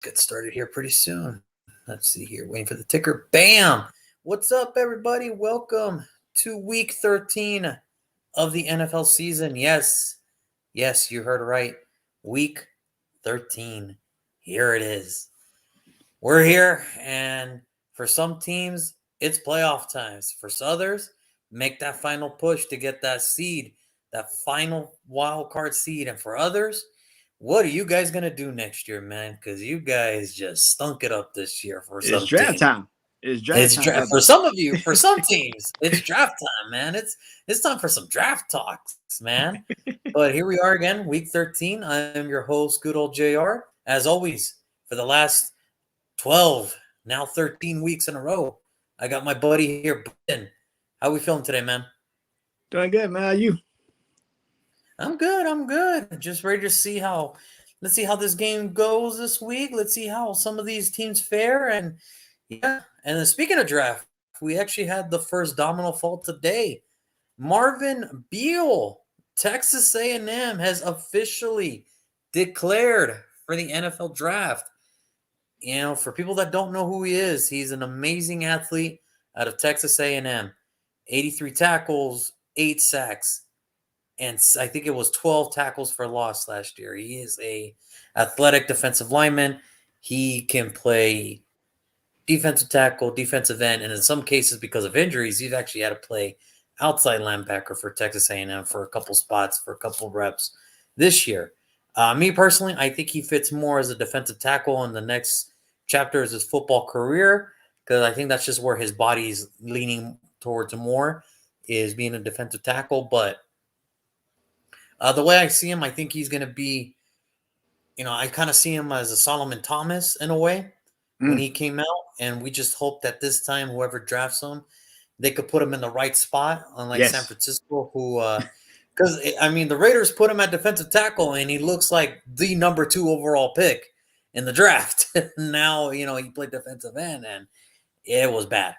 get started here pretty soon. Let's see here. Waiting for the ticker. Bam! What's up, everybody? Welcome to week 13 of the NFL season. Yes, you heard right. Week 13. Here it is. We're here, and for some teams, it's playoff times. For others, make that final push to get that seed, that final wild card seed. And for others, what are you guys going to do next year, man? Because you guys just stunk it up this year for It's some draft teams. time. It's draft time, brother. For some of you, for some teams, it's draft time, man. It's time for some draft talks, man. But here we are again, week 13. I am your host, good old JR. As always, for the last 12, now 13 weeks in a row, I got my buddy here, Brendan. How we feeling today, man? Doing good, man. How you? I'm good. Just ready to see how let's see how this game goes this week. Let's see how some of these teams fare. And yeah, and then speaking of draft, we actually had the first domino fall today. Marvin Beal, Texas A&M has officially declared for the NFL draft. You know, for people that don't know who he is, he's an amazing athlete out of Texas A&M. 83 tackles, 8 sacks, and I think it was 12 tackles for loss last year. He is a athletic defensive lineman. He can play defensive tackle, defensive end, and in some cases, because of injuries, he's actually had to play outside linebacker for Texas A&M for a couple spots, for a couple reps this year. Me personally, I think he fits more as a defensive tackle in the next chapter of his football career, because I think that's just where his body's leaning towards more, is being a defensive tackle. But the way I see him, I think he's going to be, I kind of see him as a Solomon Thomas in a way when he came out. And we just hope that this time, whoever drafts him, they could put him in the right spot, unlike San Francisco, who, because, the Raiders put him at defensive tackle, and he looks like the number 2 overall pick in the draft. Now, he played defensive end, and it was bad.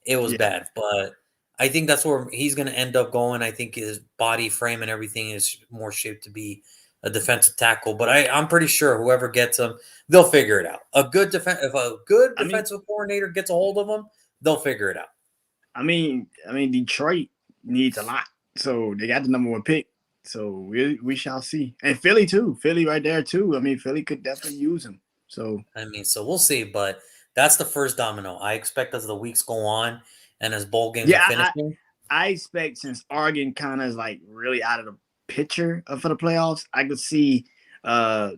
It was bad. But I think that's where he's going to end up going. I think his body frame and everything is more shaped to be a defensive tackle. But I'm pretty sure whoever gets him, they'll figure it out. If a good defensive coordinator gets a hold of him, they'll figure it out. I mean, Detroit needs a lot, so they got the number 1 pick. So we shall see, and Philly too. Philly right there too. Philly could definitely use him. So so we'll see. But that's the first domino. I expect as the weeks go on and as bowl games are finishing. I expect, since Oregon kind of is like really out of the picture for the playoffs, I could see the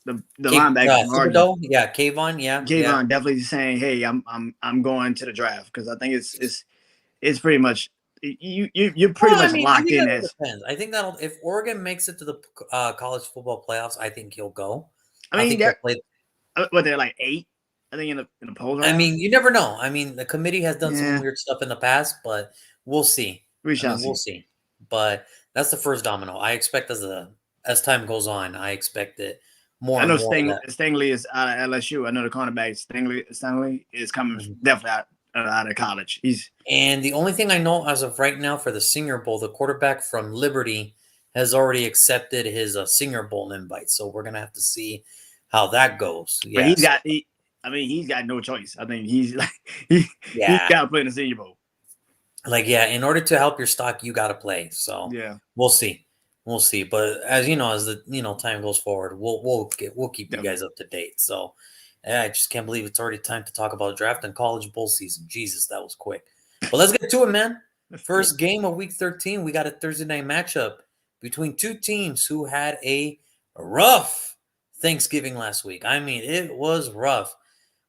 linebacker from Oregon. Kayvon definitely saying, "Hey, I'm going to the draft," because I think it's pretty much you're pretty much locked in. As depends. I think that'll, if Oregon makes it to the college football playoffs, I think he'll go. I think they're like 8. I think in the polls. You never know. The committee has done some weird stuff in the past, but we'll see. We'll see. But that's the first domino. I expect as time goes on, I expect it more. I know Stingley is out of LSU. I know the cornerback Stingley is coming definitely out of college. And the only thing I know as of right now for the Senior Bowl, the quarterback from Liberty has already accepted his Senior Bowl invite. So we're gonna have to see how that goes. Yeah, he's got no choice. I think he's got to play in the Senior Bowl. In order to help your stock, you got to play. So we'll see. But as the time goes forward, we'll keep you guys up to date. So I just can't believe it's already time to talk about draft and college bowl season. Jesus, that was quick. But let's get to it, man. First game of week 13, we got a Thursday night matchup between two teams who had a rough Thanksgiving last week. It was rough.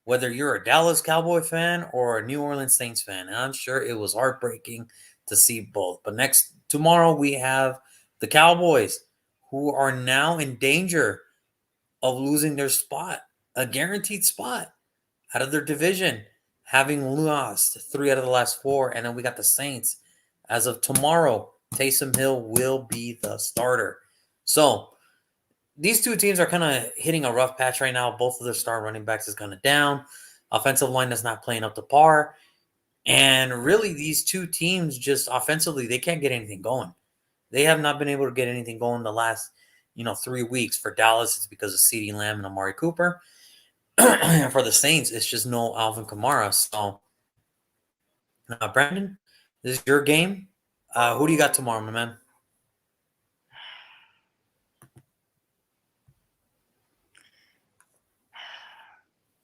Whether you're a Dallas Cowboy fan or a New Orleans Saints fan, and I'm sure it was heartbreaking to see both. But tomorrow we have the Cowboys, who are now in danger of losing their spot, a guaranteed spot out of their division, having lost 3 out of the last 4. And then we got the Saints. As of tomorrow, Taysom Hill will be the starter. So these two teams are kind of hitting a rough patch right now. Both of their star running backs is kind of down. Offensive line is not playing up to par. And really, these two teams just offensively, they can't get anything going. They have not been able to get anything going the last 3 weeks. For Dallas, it's because of CeeDee Lamb and Amari Cooper. And for the Saints, it's just no Alvin Kamara. So, Brandon, this is your game. Who do you got tomorrow, my man?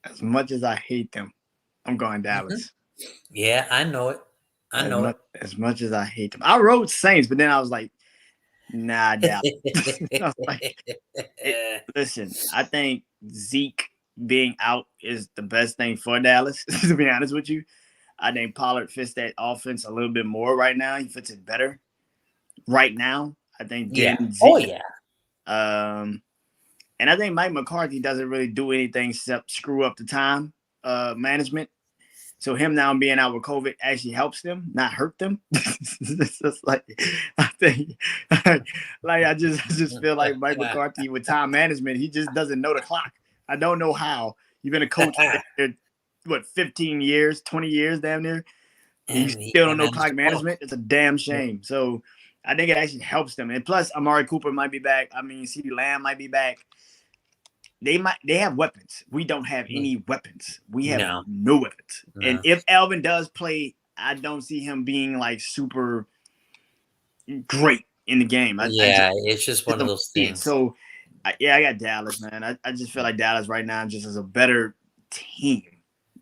As much as I hate them, I'm going Dallas. Yeah, I know it. As much as I hate them. I wrote Saints, but then I was like, nah, Dallas. I was like, listen, I think Zeke being out is the best thing for Dallas, to be honest with you. I think Pollard fits that offense a little bit more right now. He fits it better right now. I think getting Zeke. And I think Mike McCarthy doesn't really do anything except screw up the time management. So him now being out with COVID actually helps them, not hurt them. It's just like I think, I just feel like Mike McCarthy with time management, he just doesn't know the clock. I don't know how. You've been a coach for 15 years, 20 years, damn near. You still don't know clock management. It's a damn shame. So I think it actually helps them. And plus, Amari Cooper might be back. I mean, CeeDee Lamb might be back. They have weapons. We don't have any weapons. We have no weapons. No. And if Alvin does play, I don't see him being like super great in the game. It's just one of those things. So, I got Dallas, man. I just feel like Dallas right now just is a better team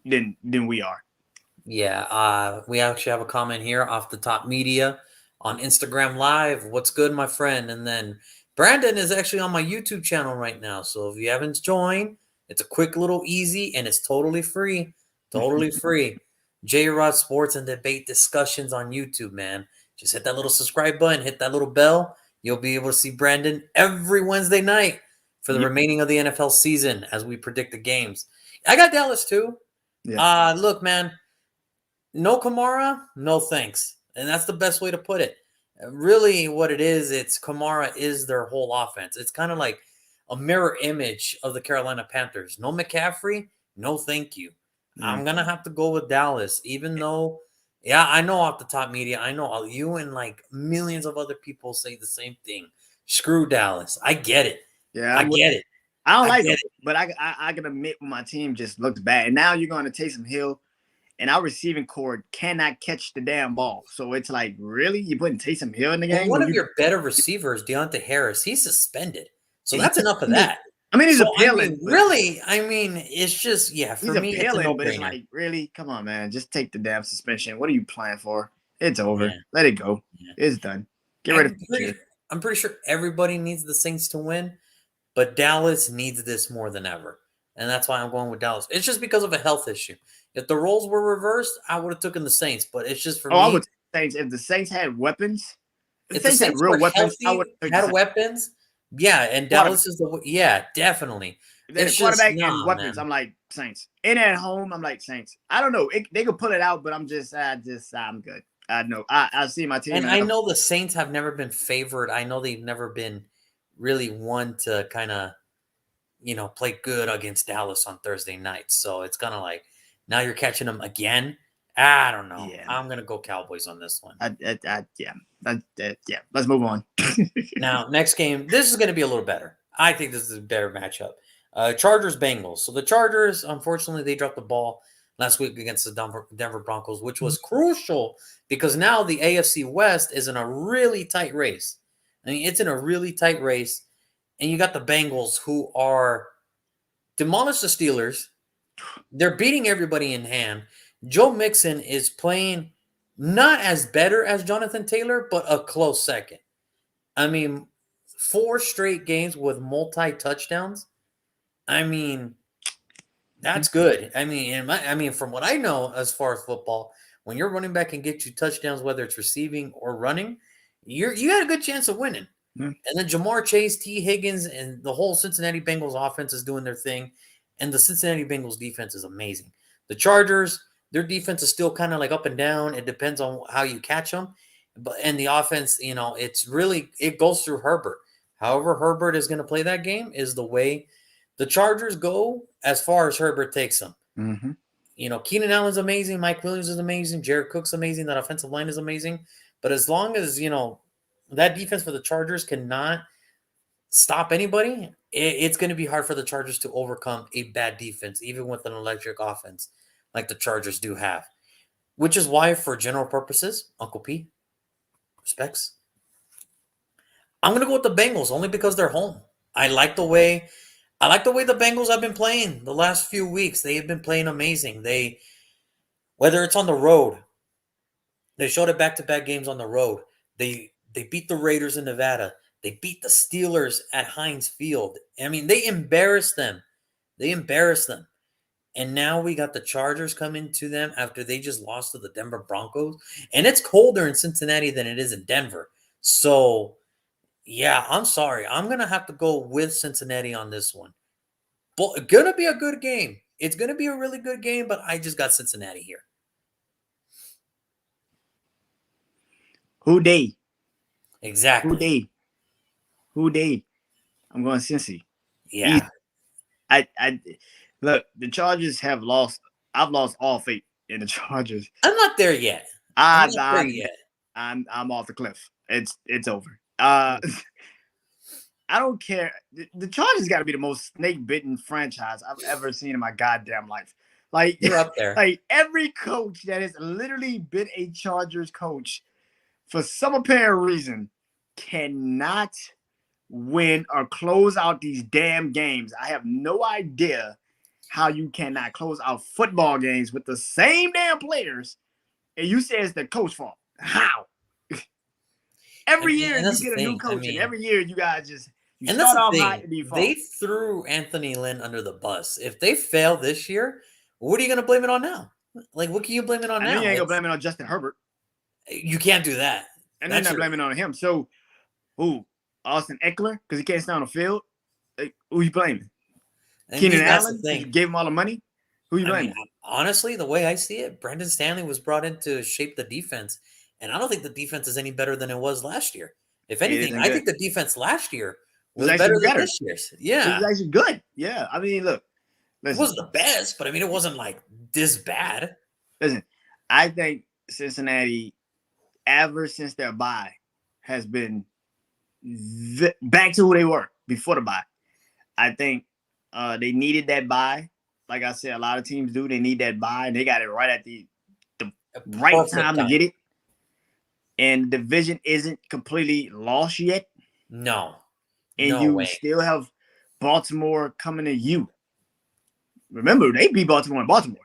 than we are. Yeah, we actually have a comment here off the Top Media on Instagram Live. What's good, my friend? And then Brandon is actually on my YouTube channel right now. So if you haven't joined, it's a quick little easy and it's totally free. Totally free. J-Rod Sports and Debate Discussions on YouTube, man. Just hit that little subscribe button, hit that little bell. You'll be able to see Brandon every Wednesday night for the remaining of the NFL season as we predict the games. I got Dallas too. Yeah. Look, man, no Kamara, no thanks. And that's the best way to put it. Really what it is, it's Kamara is their whole offense. It's kind of like a mirror image of the Carolina Panthers. No McCaffrey, no thank you. I'm going to have to go with Dallas, even though, I know off the Top Media, I know you and like millions of other people say the same thing. Screw Dallas. I get it. Yeah, I get it. I don't like it, but I can admit when my team just looked bad. And now you're going to Taysom Hill, and our receiving core cannot catch the damn ball. So it's like, really? You putting Taysom Hill in the game? One of your better receivers, Deontay Harris, he's suspended. So that's enough of that. I mean, he's appealing. It's just, for me, it's a no-brainer. But it's like, really? Come on, man. Just take the damn suspension. What are you playing for? It's over. Yeah. Let it go. Yeah. It's done. Get rid of it. I'm pretty sure everybody needs the Saints to win, but Dallas needs this more than ever. And that's why I'm going with Dallas. It's just because of a health issue. If the roles were reversed, I would have taken the Saints. But it's just for me. I would Saints. If the Saints had weapons, if the Saints had real weapons, I would have weapons. Yeah, and Dallas is definitely. There's quarterback and weapons. Man. I'm like Saints. And at home, I'm like Saints. I don't know. They could pull it out, but I'm good. I know. I see my team. And I know the Saints have never been favored. I know they've never been really one to kind of, play good against Dallas on Thursday nights. So it's kind of like now you're catching them again. I don't know. Yeah. I'm gonna go Cowboys on this one. Let's move on. Now, next game. This is gonna be a little better. I think this is a better matchup. Chargers Bengals. So the Chargers, unfortunately, they dropped the ball last week against the Denver Broncos, which was crucial because now the AFC West is in a really tight race. I mean, it's in a really tight race, and you got the Bengals who are demolished the Steelers. They're beating everybody in hand. Joe Mixon is playing not as better as Jonathan Taylor, but a close second. I mean, 4 straight games with multi-touchdowns. I mean, that's good. I mean, from what I know as far as football, when your running back can get you touchdowns, whether it's receiving or running, you got a good chance of winning. Mm-hmm. And then Jamar Chase, T. Higgins, and the whole Cincinnati Bengals offense is doing their thing. And the Cincinnati Bengals defense is amazing. The Chargers, their defense is still kind of like up and down. It depends on how you catch them. And the offense, it goes through Herbert. However Herbert is going to play that game is the way the Chargers go as far as Herbert takes them. Mm-hmm. Keenan Allen's amazing. Mike Williams is amazing. Jared Cook's amazing. That offensive line is amazing. But as long as, that defense for the Chargers cannot stop anybody, it's going to be hard for the Chargers to overcome a bad defense, even with an electric offense like the Chargers do have. Which is why, for general purposes, Uncle P, respects, I'm going to go with the Bengals only because they're home. I like the way the Bengals have been playing the last few weeks. They have been playing amazing. Whether it's on the road, they showed it back-to-back games on the road. They beat the Raiders in Nevada. They beat the Steelers at Heinz Field. I mean, they embarrassed them. And now we got the Chargers coming to them after they just lost to the Denver Broncos. And it's colder in Cincinnati than it is in Denver. So, yeah, I'm sorry. I'm going to have to go with Cincinnati on this one. But going to be a good game. It's going to be a really good game, but I just got Cincinnati here. Who they? Exactly. Who they? I'm going Cincy. Yeah. I look, the Chargers have lost. I've lost all faith in the Chargers. I'm not there yet. I'm off the cliff. It's over. I don't care. The Chargers got to be the most snake-bitten franchise I've ever seen in my goddamn life. Like, you're up there. Like every coach that has literally been a Chargers coach for some apparent reason cannot win or close out these damn games. I have no idea how you cannot close out football games with the same damn players, and you say it's the coach's fault. How? Every year you get a new coach, and every year you guys just start off hot and default. They threw Anthony Lynn under the bus. If they fail this year, what are you going to blame it on now? Like, what can you blame it on now? You ain't going to blame it on Justin Herbert. You can't do that. And they're not blaming it on him. So, who? Austin Eckler? Because he can't stay on the field? Like, who you blaming? Keenan Allen? Gave him all the money? Who you blaming? Honestly, the way I see it, Brandon Stanley was brought in to shape the defense. And I don't think the defense is any better than it was last year. If anything, I think the defense last year was better than this year's. Yeah. It was actually good. Yeah. I mean, look. Listen, it wasn't the best, but I mean, it wasn't like this bad. Listen, I think Cincinnati, ever since their bye, has been back to who they were before the bye. I think they needed that bye. Like I said, a lot of teams do. They need that bye, and they got it right at the right time to get it. And the division isn't completely lost yet. No. And you still have Baltimore coming to you. Remember, they beat Baltimore in Baltimore.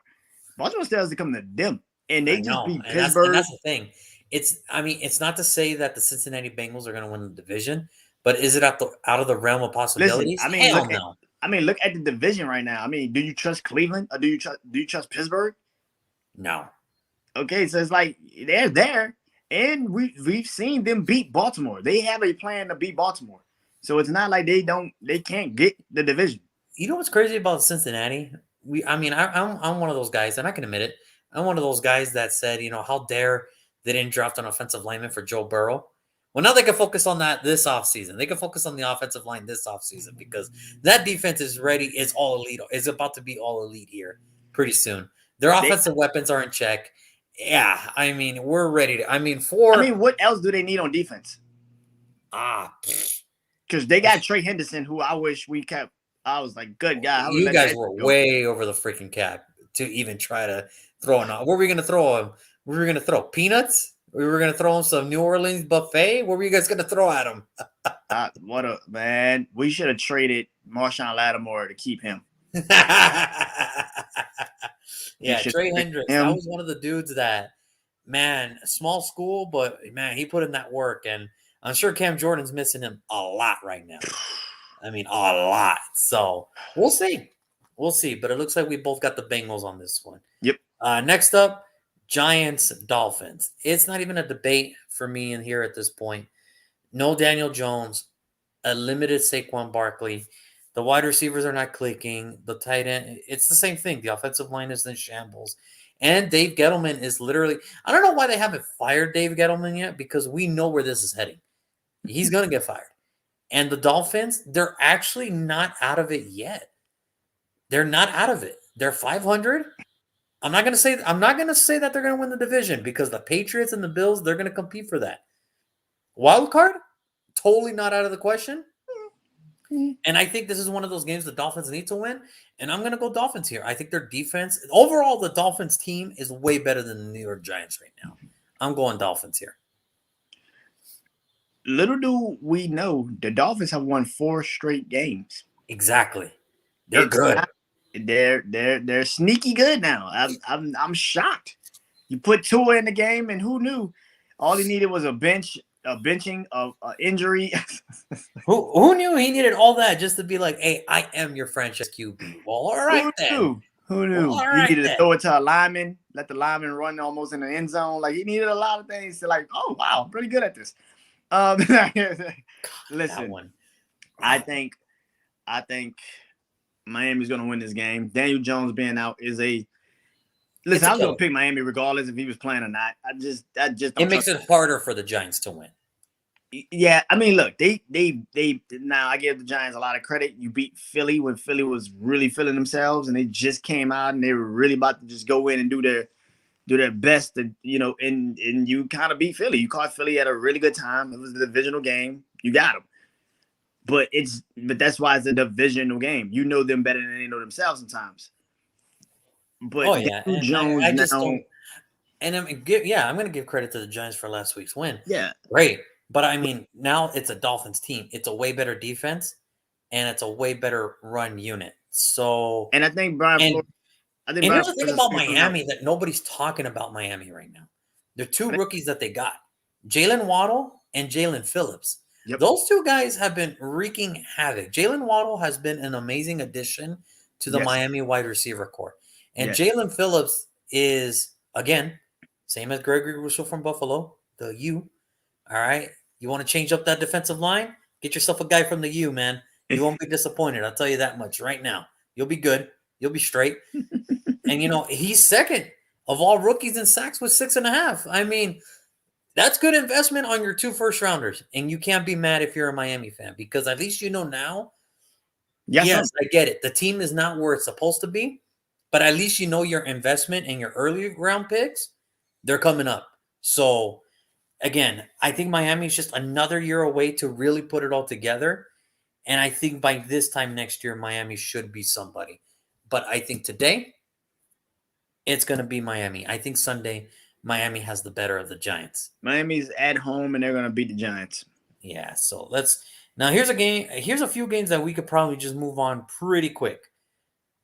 Baltimore still has to come to them. And they just beat Pittsburgh. That's the thing. It's not to say that the Cincinnati Bengals are going to win the division, but is it out of the realm of possibilities? Listen, look at the division right now. I mean, do you trust Cleveland or do you trust Pittsburgh? No. Okay, so it's like they're there. And we've seen them beat Baltimore. They have a plan to beat Baltimore. So it's not like they can't get the division. You know what's crazy about Cincinnati? I'm one of those guys, and I can admit it. I'm one of those guys that said, how dare they didn't draft an offensive lineman for Joe Burrow. Well, now they can focus on that this offseason. They can focus on the offensive line this offseason because that defense is ready. It's all elite. It's about to be all elite here pretty soon. Their offensive weapons are in check. Yeah, I mean, we're ready to. What else do they need on defense? Because they got Trey Henderson, who I wish we kept. I was like, good guy. You guys were way over the freaking cap to even try to throw him out. What were we going to throw him? We were going to throw peanuts? We were going to throw him some New Orleans buffet? What were you guys going to throw at him? What a man. We should have traded Marshawn Lattimore to keep him. Yeah, Trey Hendricks. That was one of the dudes that, man, small school, but, man, he put in that work. And I'm sure Cam Jordan's missing him a lot right now. I mean, a lot. So we'll see. But it looks like we both got the Bengals on this one. Yep. Next up, Giants, Dolphins. It's not even a debate for me in here at this point. No Daniel Jones, a limited Saquon Barkley. The wide receivers are not clicking. The tight end, it's the same thing. The offensive line is in shambles. And Dave Gettleman is literally – I don't know why they haven't fired Dave Gettleman yet because we know where this is heading. He's going to get fired. And the Dolphins, they're actually not out of it yet. They're not out of it. They're 500. I'm not going to say that they're going to win the division because the Patriots and the Bills, they're going to compete for that. Wild card? Totally not out of the question. And I think this is one of those games the Dolphins need to win. And I'm going to go Dolphins here. I think their defense, overall, the Dolphins team is way better than the New York Giants right now. I'm going Dolphins here. Little do we know, the Dolphins have won 4 straight games. Exactly. They're good. They're sneaky good now. I'm shocked. You put Tua in the game, and who knew? All he needed was a benching of injury. Who knew he needed all that just to be like, hey, I am your franchise QB? Well, all right then. Who knew? Well, He needed to throw it to a lineman, let the lineman run almost in the end zone. Like, he needed a lot of things to like, oh wow, I'm pretty good at this. Listen, I think Miami's gonna win this game. Daniel Jones being out is a listen. I was gonna pick Miami regardless if he was playing or not. It makes it harder for the Giants to win. Yeah, I mean, look, they now I give the Giants a lot of credit. You beat Philly when Philly was really feeling themselves, and they just came out and they were really about to just go in and do their best, and you kind of beat Philly. You caught Philly at a really good time. It was a divisional game. You got them, but that's why it's a divisional game. You know them better than they know themselves sometimes. But Jones I just don't. And I'm going to give credit to the Giants for last week's win. Yeah, great. But I mean, now it's a Dolphins team. It's a way better defense, and it's a way better run unit. So, and I think Brian. And here's the thing about Miami that nobody's talking about Miami right now. They're 2 rookies that they got, Jalen Waddle and Jalen Phillips. Yep. Those 2 guys have been wreaking havoc. Jalen Waddle has been an amazing addition to the Miami wide receiver corps. And Jalen Phillips is, again, same as Gregory Rousseau from Buffalo, the U. All right. You want to change up that defensive line? Get yourself a guy from the U, man. You won't be disappointed. I'll tell you that much right now. You'll be good. You'll be straight. And, he's second of all rookies in sacks with 6.5. I mean, that's good investment on your 2 first-rounders. And you can't be mad if you're a Miami fan because at least you know now. Yes, I get it. The team is not where it's supposed to be. But at least you know your investment and your early round picks, they're coming up. So, again, I think Miami is just another year away to really put it all together. And I think by this time next year, Miami should be somebody. But I think today, it's going to be Miami. I think Sunday, Miami has the better of the Giants. Miami's at home, and they're going to beat the Giants. Yeah, so now here's a game. Here's a few games that we could probably just move on pretty quick.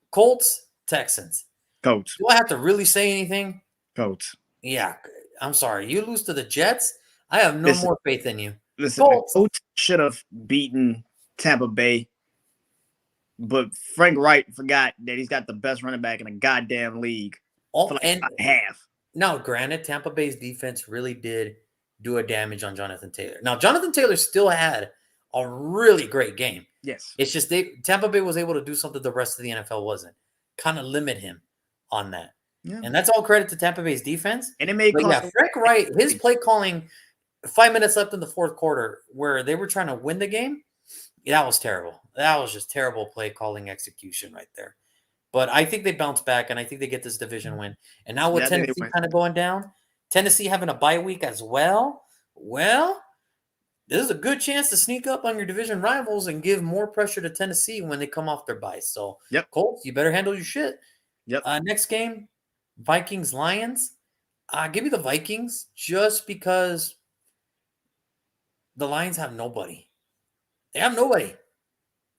Colts, Texans. Colts. Do I have to really say anything? Colts. Yeah, I'm sorry. You lose to the Jets, I have no more faith in you. Listen, the Colts should have beaten Tampa Bay, but Frank Wright forgot that he's got the best running back in the goddamn league. Half. Now, granted, Tampa Bay's defense really did do a damage on Jonathan Taylor. Now, Jonathan Taylor still had a really great game. Yes. It's just Tampa Bay was able to do something the rest of the NFL wasn't. Kind of limit him on that. Yeah. And that's all credit to Tampa Bay's defense. And it made Frank Wright, his play calling, 5 minutes left in the 4th quarter where they were trying to win the game, that was terrible. That was just terrible play calling execution right there. But I think they bounce back, and I think they get this division win. And now with Tennessee kind of going down, Tennessee having a bye week as well, this is a good chance to sneak up on your division rivals and give more pressure to Tennessee when they come off their bye. So, Colts, you better handle your shit. Yep. Next game, Vikings-Lions. Give me the Vikings just because the Lions have nobody. They have nobody.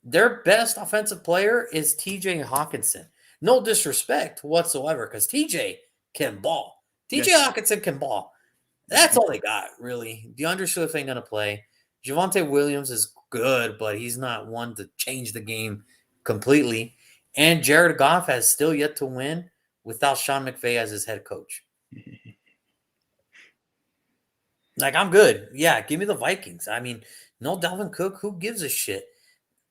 Their best offensive player is TJ Hawkinson. No disrespect whatsoever because TJ can ball. TJ Hawkinson can ball. That's all they got, really. DeAndre Swift ain't going to play. Javonte Williams is good, but he's not one to change the game completely. And Jared Goff has still yet to win without Sean McVay as his head coach. I'm good. Yeah, give me the Vikings. I mean, no Dalvin Cook. Who gives a shit?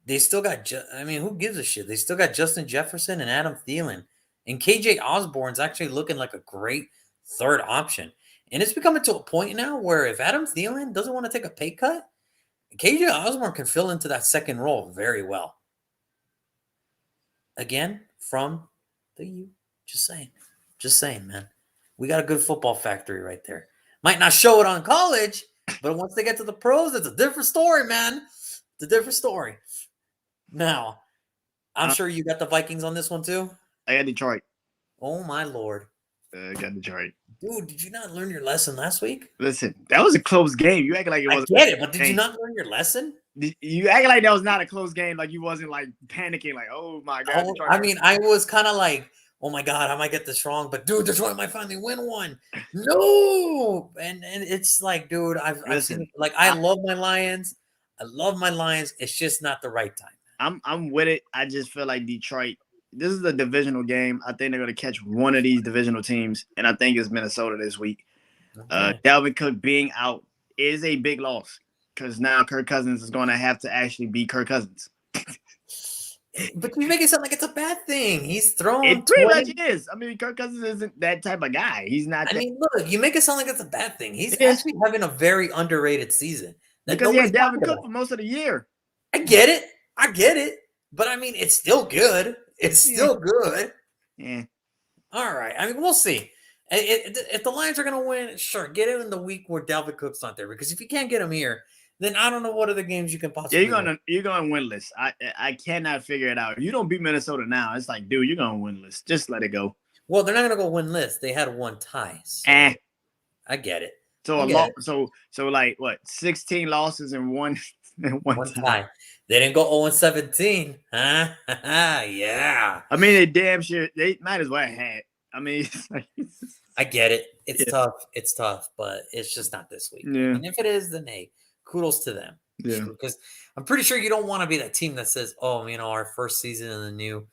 They still got, who gives a shit? They still got Justin Jefferson and Adam Thielen. And KJ Osborne's actually looking like a great third option. And it's becoming to a point now where if Adam Thielen doesn't want to take a pay cut, KJ Osborne can fill into that second role very well. Again, from the U. Just saying, man. We got a good football factory right there. Might not show it on college, but once they get to the pros, it's a different story, man. It's a different story. Now, I'm sure you got the Vikings on this one too. I got Detroit. Oh my lord, I got Detroit. dude! Did you not learn your lesson last week? Listen, that was a close game. You act like it I wasn't. get it, but did you not learn your lesson? You act like that was not a close game. Like you wasn't like panicking. Like, oh my god. I mean, I was kind of like, oh my god, I might get this wrong, but dude, Detroit might finally win one. No, and it's like, dude, I've seen it. Like I love my Lions. I love my Lions. It's just not the right time. I'm with it. I just feel like Detroit. This is a divisional game. I think they're going to catch one of these divisional teams, and I think it's Minnesota this week. Okay. Dalvin Cook being out is a big loss because now Kirk Cousins is going to have to actually be Kirk Cousins. But you make it sound like it's a bad thing. He's throwing. It pretty much is. I mean, Kirk Cousins isn't that type of guy. He's not. I mean, look, you make it sound like it's a bad thing. He's actually having a very underrated season. Because he had Dalvin Cook for most of the year. I get it. But I mean, it's still good. It's still good. Yeah. All right. I mean, we'll see. If the Lions are going to win, sure, get him in the week where Dalvin Cook's not there. Because if you can't get him here, then I don't know what other games you can possibly. Yeah, you're going winless. I cannot figure it out. If you don't beat Minnesota now, it's like, dude, you're going winless. Just let it go. Well, they're not going to go winless. They had one tie. So I get it. So like what? 16 losses and one tie. They didn't go 0-17. Huh? Yeah. I mean, they might as well have. I mean, I get it. It's tough. It's tough, but it's just not this week. Yeah. And if it is, then hey, kudos to them. Yeah. Because I'm pretty sure you don't want to be that team that says, oh, our first season in the new,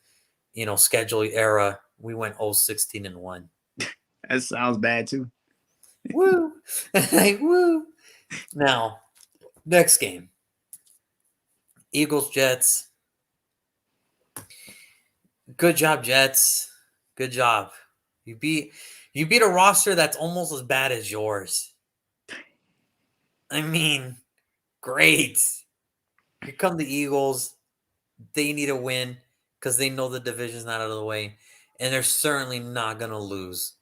schedule era, we went 0-16-1. That sounds bad too. Woo. Woo. Now, next game. Eagles, Jets. Good job, Jets. Good job. You beat a roster that's almost as bad as yours. I mean, great. Here come the Eagles. They need a win because they know the division's not out of the way. And they're certainly not going to lose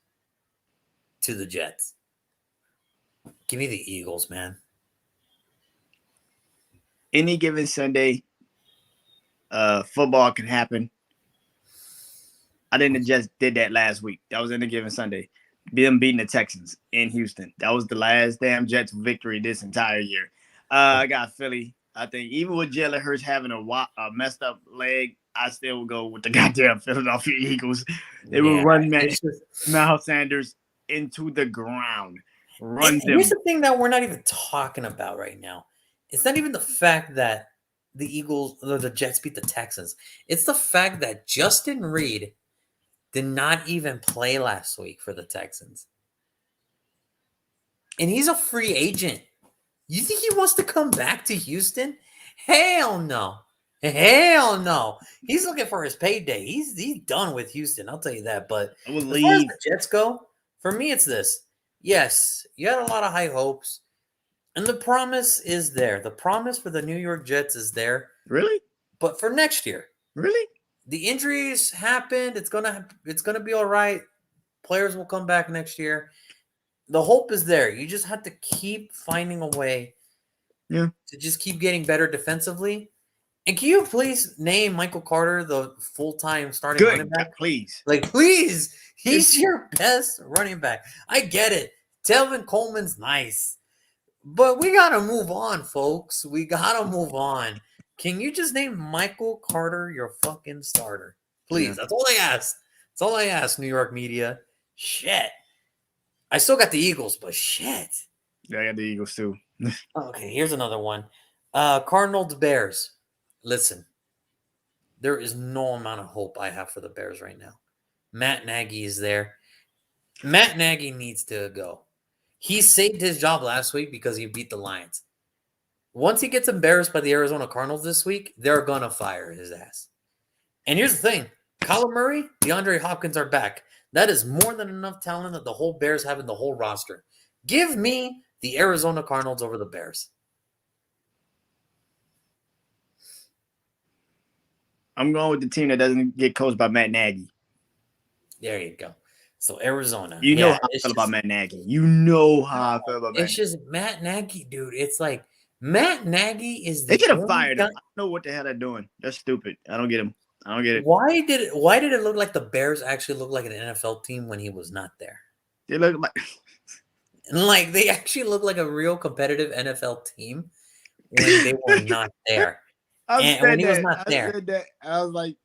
to the Jets. Give me the Eagles, man. Any given Sunday, football can happen. I think the Jets did that last week. That was any given Sunday. Them beating the Texans in Houston. That was the last damn Jets victory this entire year. I got Philly. I think even with Jalen Hurts having a messed up leg, I still would go with the goddamn Philadelphia Eagles. They will run Miles Sanders into the ground. Here's the thing that we're not even talking about right now. It's not even the fact that the Eagles or the Jets beat the Texans. It's the fact that Justin Reed did not even play last week for the Texans. And he's a free agent. You think he wants to come back to Houston? Hell no. Hell no. He's looking for his payday. He's done with Houston. I'll tell you that. But as far as the Jets go, for me, it's this. Yes, you had a lot of high hopes. And the promise is there. The promise for the New York Jets is there. Really? But for next year. Really? The injuries happened. It's gonna be all right. Players will come back next year. The hope is there. You just have to keep finding a way to just keep getting better defensively. And can you please name Michael Carter the full-time starting running back? Please. Please. He's your best running back. I get it. Tevin Coleman's nice. But we got to move on, folks. We got to move on. Can you just name Michael Carter your fucking starter? Please. Yeah. That's all I ask. That's all I ask, New York media. Shit. I still got the Eagles, but shit. Yeah, I got the Eagles too. Okay, here's another one. Cardinals, Bears. Listen, there is no amount of hope I have for the Bears right now. Matt Nagy is there. Matt Nagy needs to go. He saved his job last week because he beat the Lions. Once he gets embarrassed by the Arizona Cardinals this week, they're going to fire his ass. And here's the thing. Kyler Murray, DeAndre Hopkins are back. That is more than enough talent that the whole Bears have in the whole roster. Give me the Arizona Cardinals over the Bears. I'm going with the team that doesn't get coached by Matt Nagy. There you go. So Arizona. How I feel about Matt Nagy. You know how I feel about Matt Nagy. It's just Matt Nagy, dude. It's like Matt Nagy is They the should have only fired him. guy. I don't know what the hell they're doing. They're stupid. I don't get him. I don't get it. Why did it look like the Bears actually look like an NFL team when he was not there? They look like And like they actually look like a real competitive NFL team when they were not there. I And when said he was that. not I there. said that. I was like,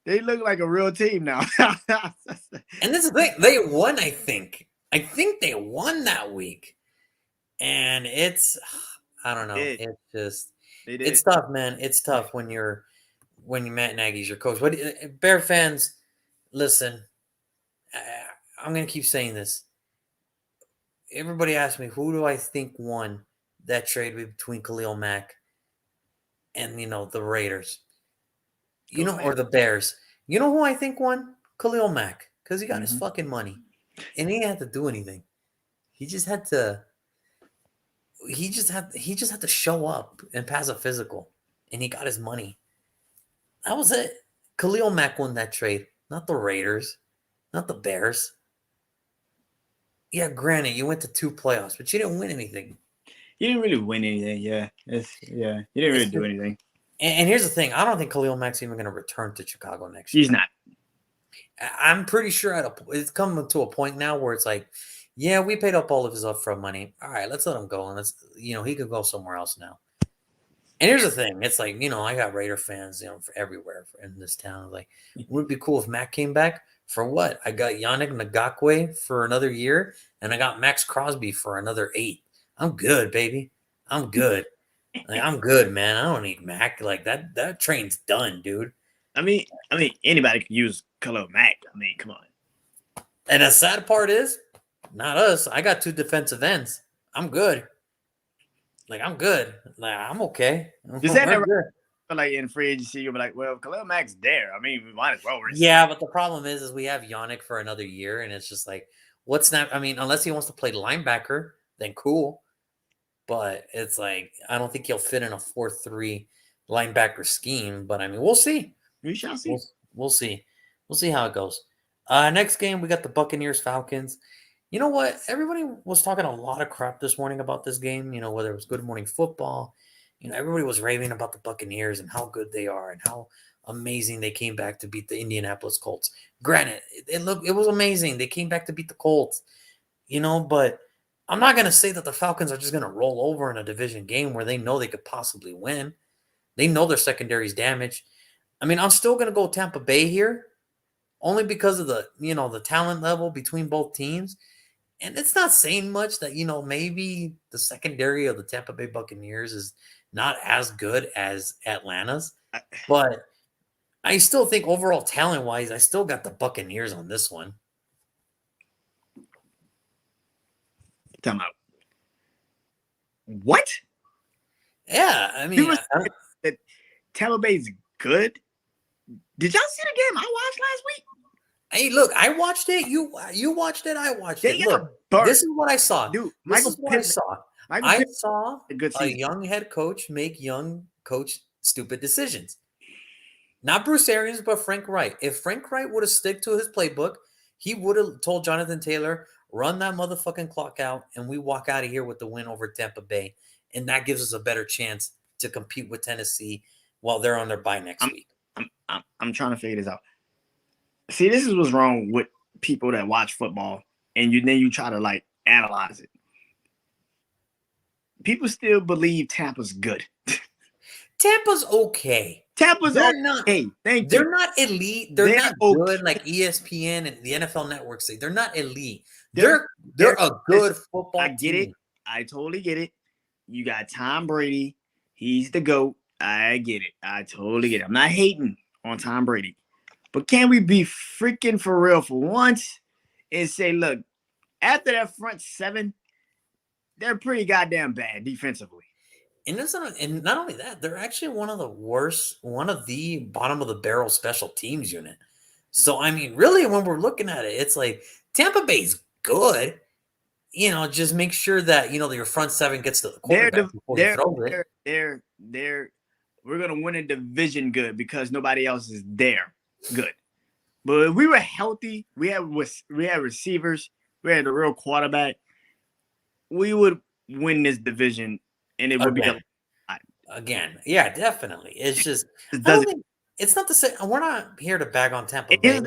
they look like a real team now. And this is the thing, they won, I think. I think they won that week. And it's I don't know. They did. It's just They did. it's tough, man. It's tough when Matt Nagy's your coach. But Bear fans, listen, I'm gonna keep saying this. Everybody asks me, who do I think won that trade between Khalil Mack and the Raiders? Or the Bears. You know who I think won? Khalil Mack. Because he got his fucking money. And he didn't have to do anything. He just had to show up and pass a physical. And he got his money. That was it. Khalil Mack won that trade. Not the Raiders. Not the Bears. Yeah, granted, you went to 2 playoffs, but you didn't win anything. You didn't really win anything. Yeah. You didn't really do anything. And here's the thing. I don't think Khalil Mack's even going to return to Chicago next year. He's not. I'm pretty sure it's coming to a point now where it's like, yeah, we paid up all of his upfront money. All right, let's let him go. And he could go somewhere else now. And here's the thing. It's like, I got Raider fans, for everywhere in this town. Like, would it be cool if Mack came back? For what? I got Yannick Ngakoue for another year, and I got Max Crosby for another 8. I'm good, baby. I'm good. Like, I'm good, man. I don't need Mac. Like that train's done, dude. I mean, anybody could use Khalil Mack. I mean, come on. And the sad part is, not us. I got 2 defensive ends. I'm good. Like, I'm good. Like, I'm okay. Is that never like in free agency? You'll be like, well, Khalil Mack's there. I mean, we might as well. Yeah, but the problem is we have Yannick for another year, and it's just like, what's that? I mean, unless he wants to play linebacker, then cool. But it's like, I don't think he'll fit in a 4-3 linebacker scheme. But I mean, we'll see. We shall see. We'll see. We'll see how it goes. Next game, we got the Buccaneers Falcons. You know what? Everybody was talking a lot of crap this morning about this game. Whether it was Good Morning Football. Everybody was raving about the Buccaneers and how good they are and how amazing they came back to beat the Indianapolis Colts. Granted, it was amazing. They came back to beat the Colts. But I'm not going to say that the Falcons are just going to roll over in a division game where they know they could possibly win. They know their secondary is damaged. I mean, I'm still going to go Tampa Bay here only because of the talent level between both teams. And it's not saying much that, maybe the secondary of the Tampa Bay Buccaneers is not as good as Atlanta's. But I still think overall talent-wise, I still got the Buccaneers on this one. Time out. What? Yeah, I mean, that Tampa Bay's good. Did y'all see the game I watched last week? Hey, look, I watched it. You watched it. I watched it. Look, this is what I saw. Dude, this is what I saw. I saw a young head coach make young coach stupid decisions. Not Bruce Arians, but Frank Wright. If Frank Wright would have stuck to his playbook, he would have told Jonathan Taylor, run that motherfucking clock out, and we walk out of here with the win over Tampa Bay. And that gives us a better chance to compete with Tennessee while they're on their bye next week. I'm trying to figure this out. See, this is what's wrong with people that watch football, and then you try to like analyze it. People still believe Tampa's good. Tampa's okay. Tampa's they're okay. Not, Thank they're you. not elite. They're not good like ESPN and the NFL Network say. They're not elite. They're a good football I get team. it. I totally get it. You got Tom Brady. He's the GOAT. I get it. I totally get it. I'm not hating on Tom Brady. But can we be freaking for real for once and say, look, after that front 7, they're pretty goddamn bad defensively. And not only that, they're actually one of the bottom of the barrel special teams unit. So, I mean, really, when we're looking at it, it's like Tampa Bay's good. Just make sure that, your front 7 gets to the quarterback before he throws it. We're going to win a division good because nobody else is there good. But if we were healthy, we had receivers, we had a real quarterback, we would win this division, and it would be again. Yeah, definitely. It's just It I don't doesn't. think it's not the same. We're not here to bag on Tampa It Bay. is.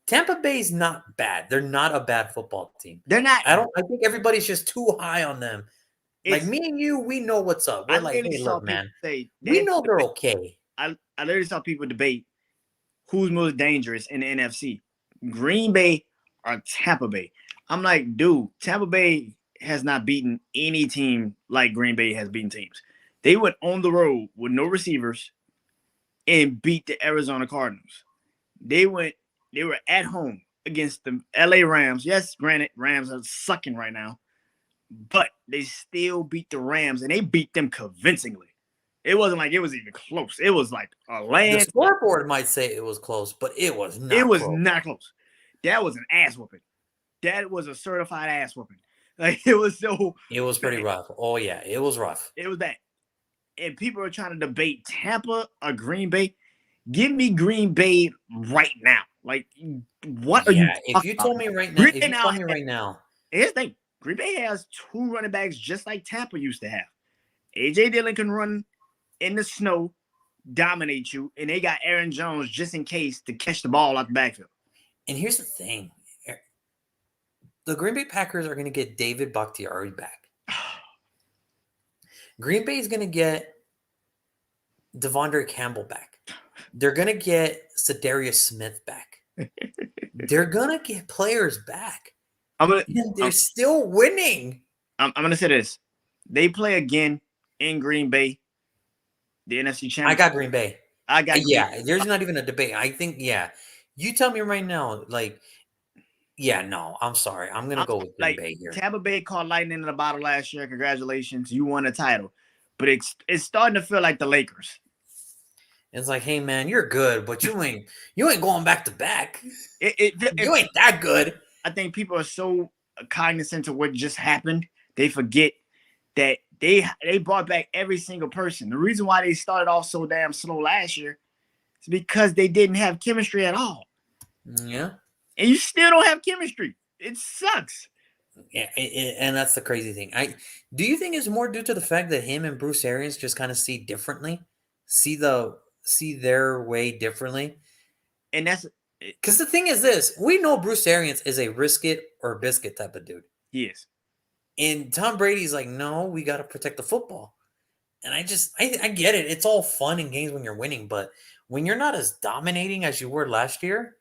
Tampa Bay's not bad. They're not a bad football team. They're not. I think everybody's just too high on them. Like It's. me and you, we know what's up. I We're like, literally hey, saw look, people man, say we they're. know they're okay. I literally saw people debate who's most dangerous in the NFC, Green Bay or Tampa Bay. I'm like, dude, Tampa Bay has not beaten any team like Green Bay has beaten teams. They went on the road with no receivers and beat the Arizona Cardinals. They were at home against the LA Rams. Yes, granted, Rams are sucking right now, but they still beat the Rams and they beat them convincingly. It wasn't like it was even close. It was like a The land. scoreboard might say it was close, but it was It not was close. not close. That was an ass whooping. That was a certified ass whooping. Like it was so. It was pretty bad. rough. Oh yeah, it was rough. It was bad. And people are trying to debate Tampa or Green Bay. Give me Green Bay right now. Like, what are you? Yeah, if you told me right now, Green if Bay you now told me has- right now, Here's the thing: Green Bay has 2 running backs just like Tampa used to have. AJ Dillon can run in the snow, dominate you, and they got Aaron Jones just in case to catch the ball out the backfield. and here's the thing: the Green Bay Packers are going to get David Bakhtiari back. Green Bay is going to get Devondre Campbell back. They're going to get Zadarius Smith back. They're going to get players back. And they're still winning. I'm gonna say this: they play again in Green Bay, the NFC Championship. I got Green Bay. I got yeah. There's not even a debate. I think You tell me right now, like, no. I'm sorry. I'm gonna go with Green Bay here. Tampa Bay caught lightning in the bottle last year. Congratulations, you won a title. But it's starting to feel like the Lakers. It's like, hey man, you're good, but you ain't going back to back. You It ain't that good. I think people are so cognizant of what just happened, they forget that they brought back every single person. The reason why they started off so damn slow last year is because they didn't have chemistry at all. Yeah. And you still don't have chemistry. It sucks. Yeah, and that's the crazy thing. Do you think it's more due to the fact that him and Bruce Arians just kind of see differently, see their way differently? And that's because the thing is this: we know Bruce Arians is a risk it or biscuit type of dude. He is. And Tom Brady's like, no, we got to protect the football. And I get it. It's all fun and games when you're winning, but when you're not as dominating as you were last year.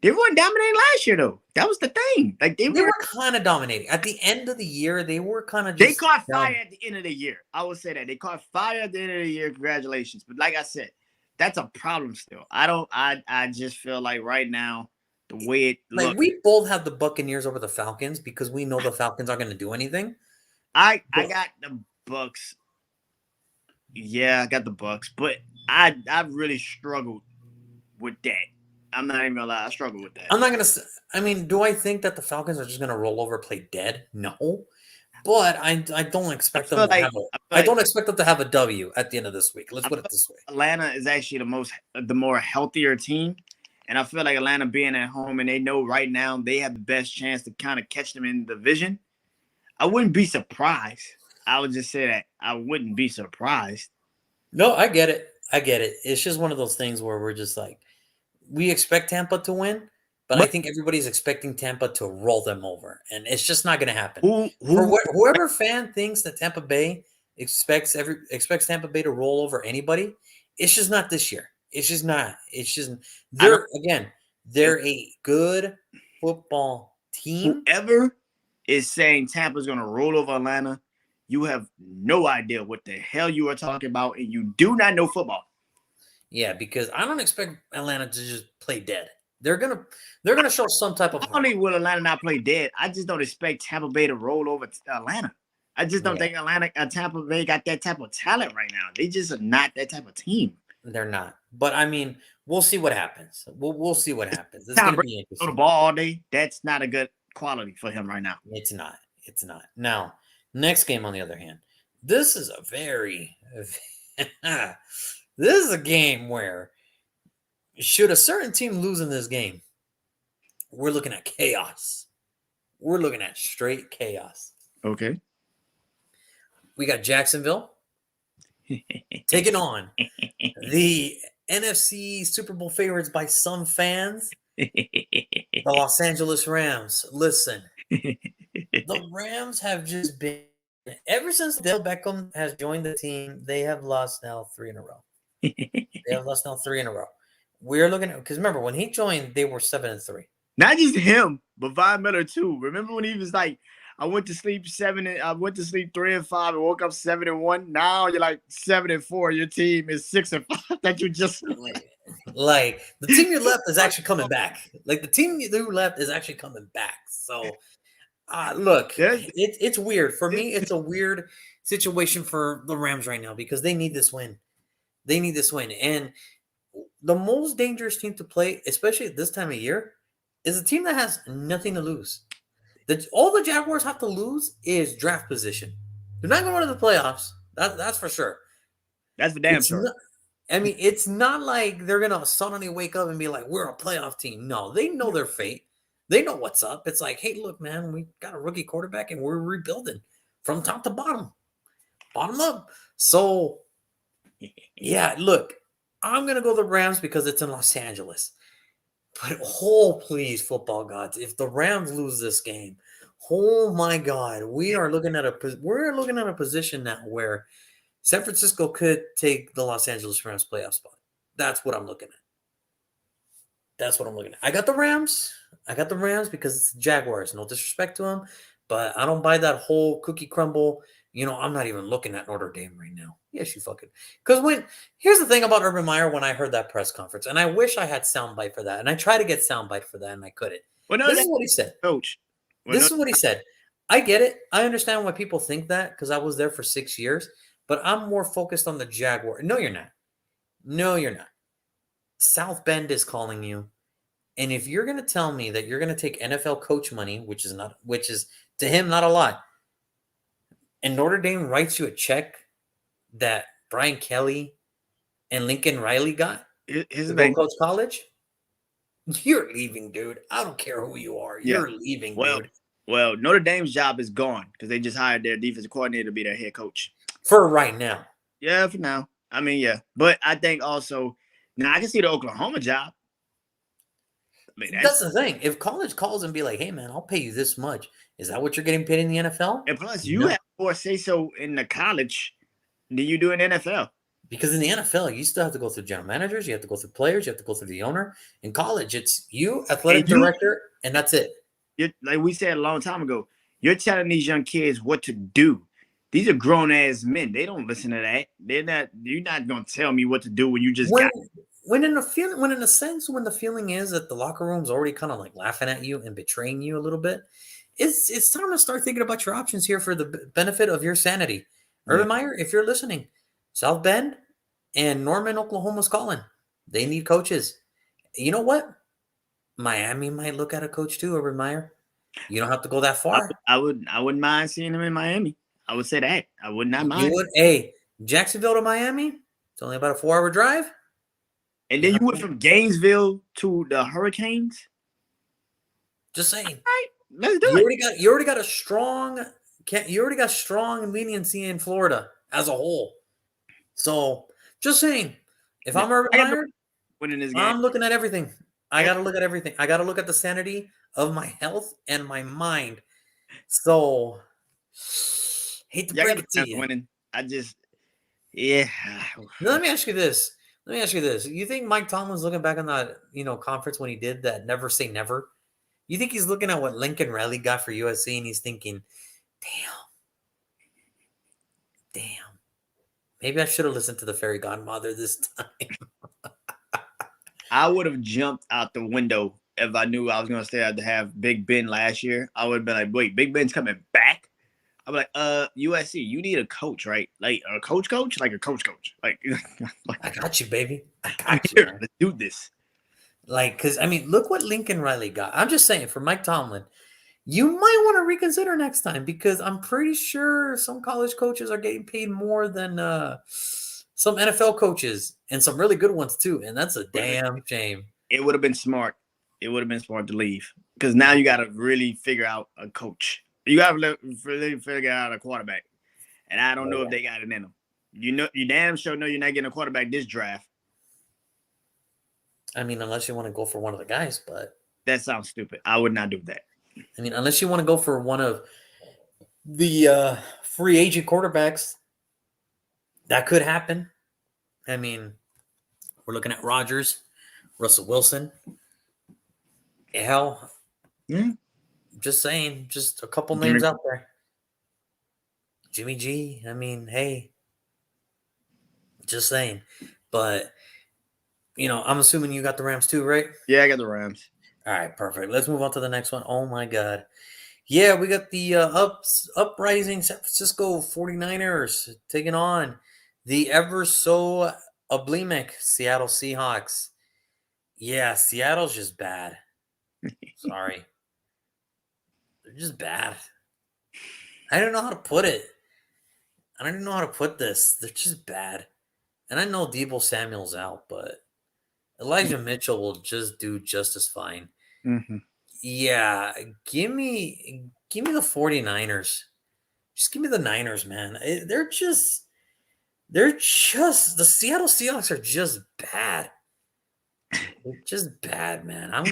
They weren't dominating last year, though. That was the thing. Like they were kind of dominating. At the end of the year, they were kind of They caught fire at the end of the year. I would say that. They caught fire at the end of the year. Congratulations. But like I said, that's a problem still. I just feel like right now, the way it looks. We both have the Buccaneers over the Falcons because we know the Falcons aren't going to do anything. I got the Bucks. Yeah, I got the Bucks, but I really struggled with that. I'm not even gonna lie, I struggle with that. I'm not gonna. I mean, do I think that the Falcons are just gonna roll over, play dead? No, but I don't expect them to have. I don't expect them to have a W at the end of this week. Let's put it this way: Atlanta is actually the more healthier team, and I feel like Atlanta being at home and they know right now they have the best chance to kind of catch them in the division. I wouldn't be surprised. I would just say that I wouldn't be surprised. No, I get it. It's just one of those things where we're just like, we expect Tampa to win, but I think everybody's expecting Tampa to roll them over, and it's just not going to happen. Whoever fan thinks that Tampa Bay expects Tampa Bay to roll over anybody, it's just not this year. It's just not. It's just they're a good football team. Whoever is saying Tampa's going to roll over Atlanta, you have no idea what the hell you are talking about, and you do not know football. Yeah, because I don't expect Atlanta to just play dead. They're gonna show some type of. Not only will Atlanta not play dead, I just don't expect Tampa Bay to roll over Atlanta. I just don't think Tampa Bay got that type of talent right now. They just are not that type of team. They're not. But I mean, we'll see what happens. We'll see what happens. It's going to be interesting. Throw the ball all day. That's not a good quality for him right now. It's not. Now, next game on the other hand, this is a very this is a game where should a certain team lose in this game, we're looking at chaos. We're looking at straight chaos. Okay. We got Jacksonville taking on the NFC Super Bowl favorites by some fans, the Los Angeles Rams. Listen, the Rams have just been ever since Dale Beckham has joined the team, they have lost now 3 in a row. They have lost now 3 in a row. We're looking at because remember when he joined, they were 7-3. Not just him, but Von Miller too. Remember when he was like, I went to sleep 3 and 5 and woke up 7 and 1. Now you're like 7 and 4. Your team is 6 and 5 that you just like the team you left is actually coming back. Like the team you left is actually coming back. So look, it's weird. For me, it's a weird situation for the Rams right now because they need this win. They need this win. And the most dangerous team to play, especially at this time of year, is a team that has nothing to lose. All the Jaguars have to lose is draft position. They're not going to the playoffs. That's for sure. That's for damn sure. It's not like they're going to suddenly wake up and be like, we're a playoff team. No, they know their fate. They know what's up. It's like, hey, look, man, we got a rookie quarterback and we're rebuilding from top to bottom. Bottom up. So, yeah, look, I'm going to go the Rams because it's in Los Angeles. But, please, football gods, if the Rams lose this game, oh, my God, we're looking at a position now where San Francisco could take the Los Angeles Rams playoff spot. That's what I'm looking at. I got the Rams because it's the Jaguars. No disrespect to them, but I don't buy that whole cookie crumble. I'm not even looking at Notre Dame right now. Yes, you fucking. Because here's the thing about Urban Meyer when I heard that press conference, and I wish I had soundbite for that, and I tried to get soundbite for that, and I couldn't. This is what he said. Coach. This is what he said. I get it. I understand why people think that because I was there for 6 years, but I'm more focused on the Jaguar. No, you're not. No, you're not. South Bend is calling you. And if you're going to tell me that you're going to take NFL coach money, which is to him not a lot, and Notre Dame writes you a check that Brian Kelly and Lincoln Riley got to go coach college, you're leaving, dude. I don't care who you are. You're leaving, dude. Well, Notre Dame's job is gone because they just hired their defensive coordinator to be their head coach. For right now. Yeah, for now. Yeah. But I think also, now I can see the Oklahoma job. That's the thing. If college calls and be like, hey, man, I'll pay you this much. Is that what you're getting paid in the NFL? And plus, you have more say-so in the college than you do in NFL. Because in the NFL, you still have to go through general managers. You have to go through players. You have to go through the owner. In college, it's you, athletic director, and that's it. Like we said a long time ago, you're telling these young kids what to do. These are grown-ass men. They don't listen to that. You're not going to tell me what to do when you just got it. When the feeling is that the locker room's already kind of like laughing at you and betraying you a little bit, it's time to start thinking about your options here for the benefit of your sanity. Urban Meyer, if you're listening, South Bend and Norman, Oklahoma's calling. They need coaches. You know what? Miami might look at a coach too, Urban Meyer. You don't have to go that far. I wouldn't mind seeing him in Miami. I would say that. I would not mind. You would? Hey, Jacksonville to Miami? It's only about a 4-hour drive. And then you went from Gainesville to the Hurricanes? Just saying. All right, let's do it. You already got strong leniency in Florida as a whole. So, just saying, if I'm Urban Meyer, winning this game, I'm looking at everything. I got to look at everything. I got to look at the sanity of my health and my mind. So, hate to break it to you. Winning. Let me ask you this. You think Mike Tomlin's looking back on that, conference when he did that never say never? You think he's looking at what Lincoln Riley got for USC and he's thinking, damn, maybe I should have listened to the fairy godmother this time. I would have jumped out the window if I knew I was going to stay out to have Big Ben last year. I would have been like, wait, Big Ben's coming back? I'm like, USC, you need a coach, right? Like a coach? Like a coach. Like I got you, baby. I got you. Let's do this. Because, look what Lincoln Riley got. I'm just saying, for Mike Tomlin, you might want to reconsider next time because I'm pretty sure some college coaches are getting paid more than some NFL coaches and some really good ones too. And that's a damn shame. It would have been smart. It would have been smart to leave because now you got to really figure out a coach. You got to really figure out a quarterback. And I don't know if they got it in them. you damn sure know you're not getting a quarterback this draft. I mean, unless you want to go for one of the guys, but That sounds stupid. I would not do that. I mean, unless you want to go for one of the free agent quarterbacks, that could happen. I mean, we're looking at Rodgers, Russell Wilson. Hell, Yeah. just saying, just a couple Jimmy- names out there. Jimmy G. I mean, hey, just saying. But, I'm assuming you got the Rams too, right? Yeah, I got the Rams. All right, perfect. Let's move on to the next one. Oh, my God. Yeah, we got the uprising San Francisco 49ers taking on the ever so ablemic Seattle Seahawks. Yeah, Seattle's just bad. Sorry. They're just bad. I don't know how to put it. I don't even know how to put this. They're just bad. And I know Deebo Samuel's out, but Elijah Mitchell will just do just as fine. Mm-hmm. Yeah, give me the 49ers. Just give me the Niners, man. They're just the Seattle Seahawks are just bad. They're just bad, man. I'm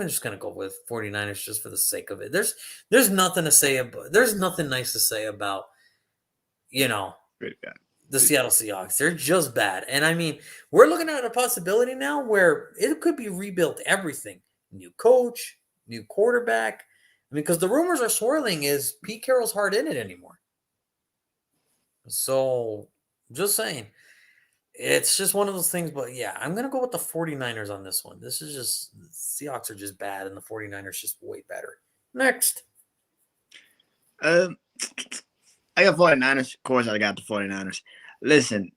just gonna go with 49ers just for the sake of it. There's nothing to say about there's nothing nice to say about the Seattle Seahawks. They're just bad. And I mean, we're looking at a possibility now where it could be rebuilt everything. New coach, new quarterback. I mean, because the rumors are swirling is Pete Carroll's hard in it anymore. So, just saying. It's just one of those things. But yeah, I'm going to go with the 49ers on this one. This is just, Seahawks are just bad and the 49ers just way better. Next. I got 49ers. Of course, I got the 49ers. Listen,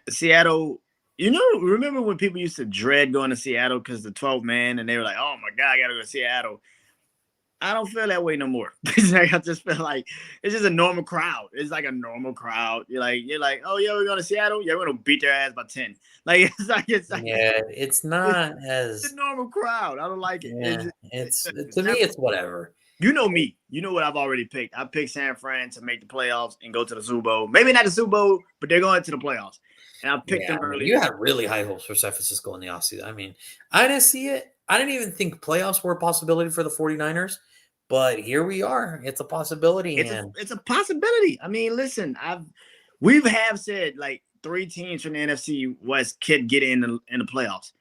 Seattle, remember when people used to dread going to Seattle because the 12th man and they were like, oh my God, I got to go to Seattle. I don't feel that way no more. I just feel like it's just a normal crowd. It's like a normal crowd. You're like, oh yeah, we're going to Seattle. Yeah, we're going to beat their ass by 10. It's not as it's a normal crowd. I don't like it. Yeah, to me, it's whatever. You know me. You know what I've already picked. I picked San Fran to make the playoffs and go to the Super Bowl. Maybe not the Super Bowl, but they're going to the playoffs. And I picked them early. You had really high hopes for San Francisco in the offseason. I mean, I didn't see it. I didn't even think playoffs were a possibility for the 49ers. But here we are. It's a possibility. It's a possibility. I mean, listen, we have said like 3 teams from the NFC West could get in the playoffs.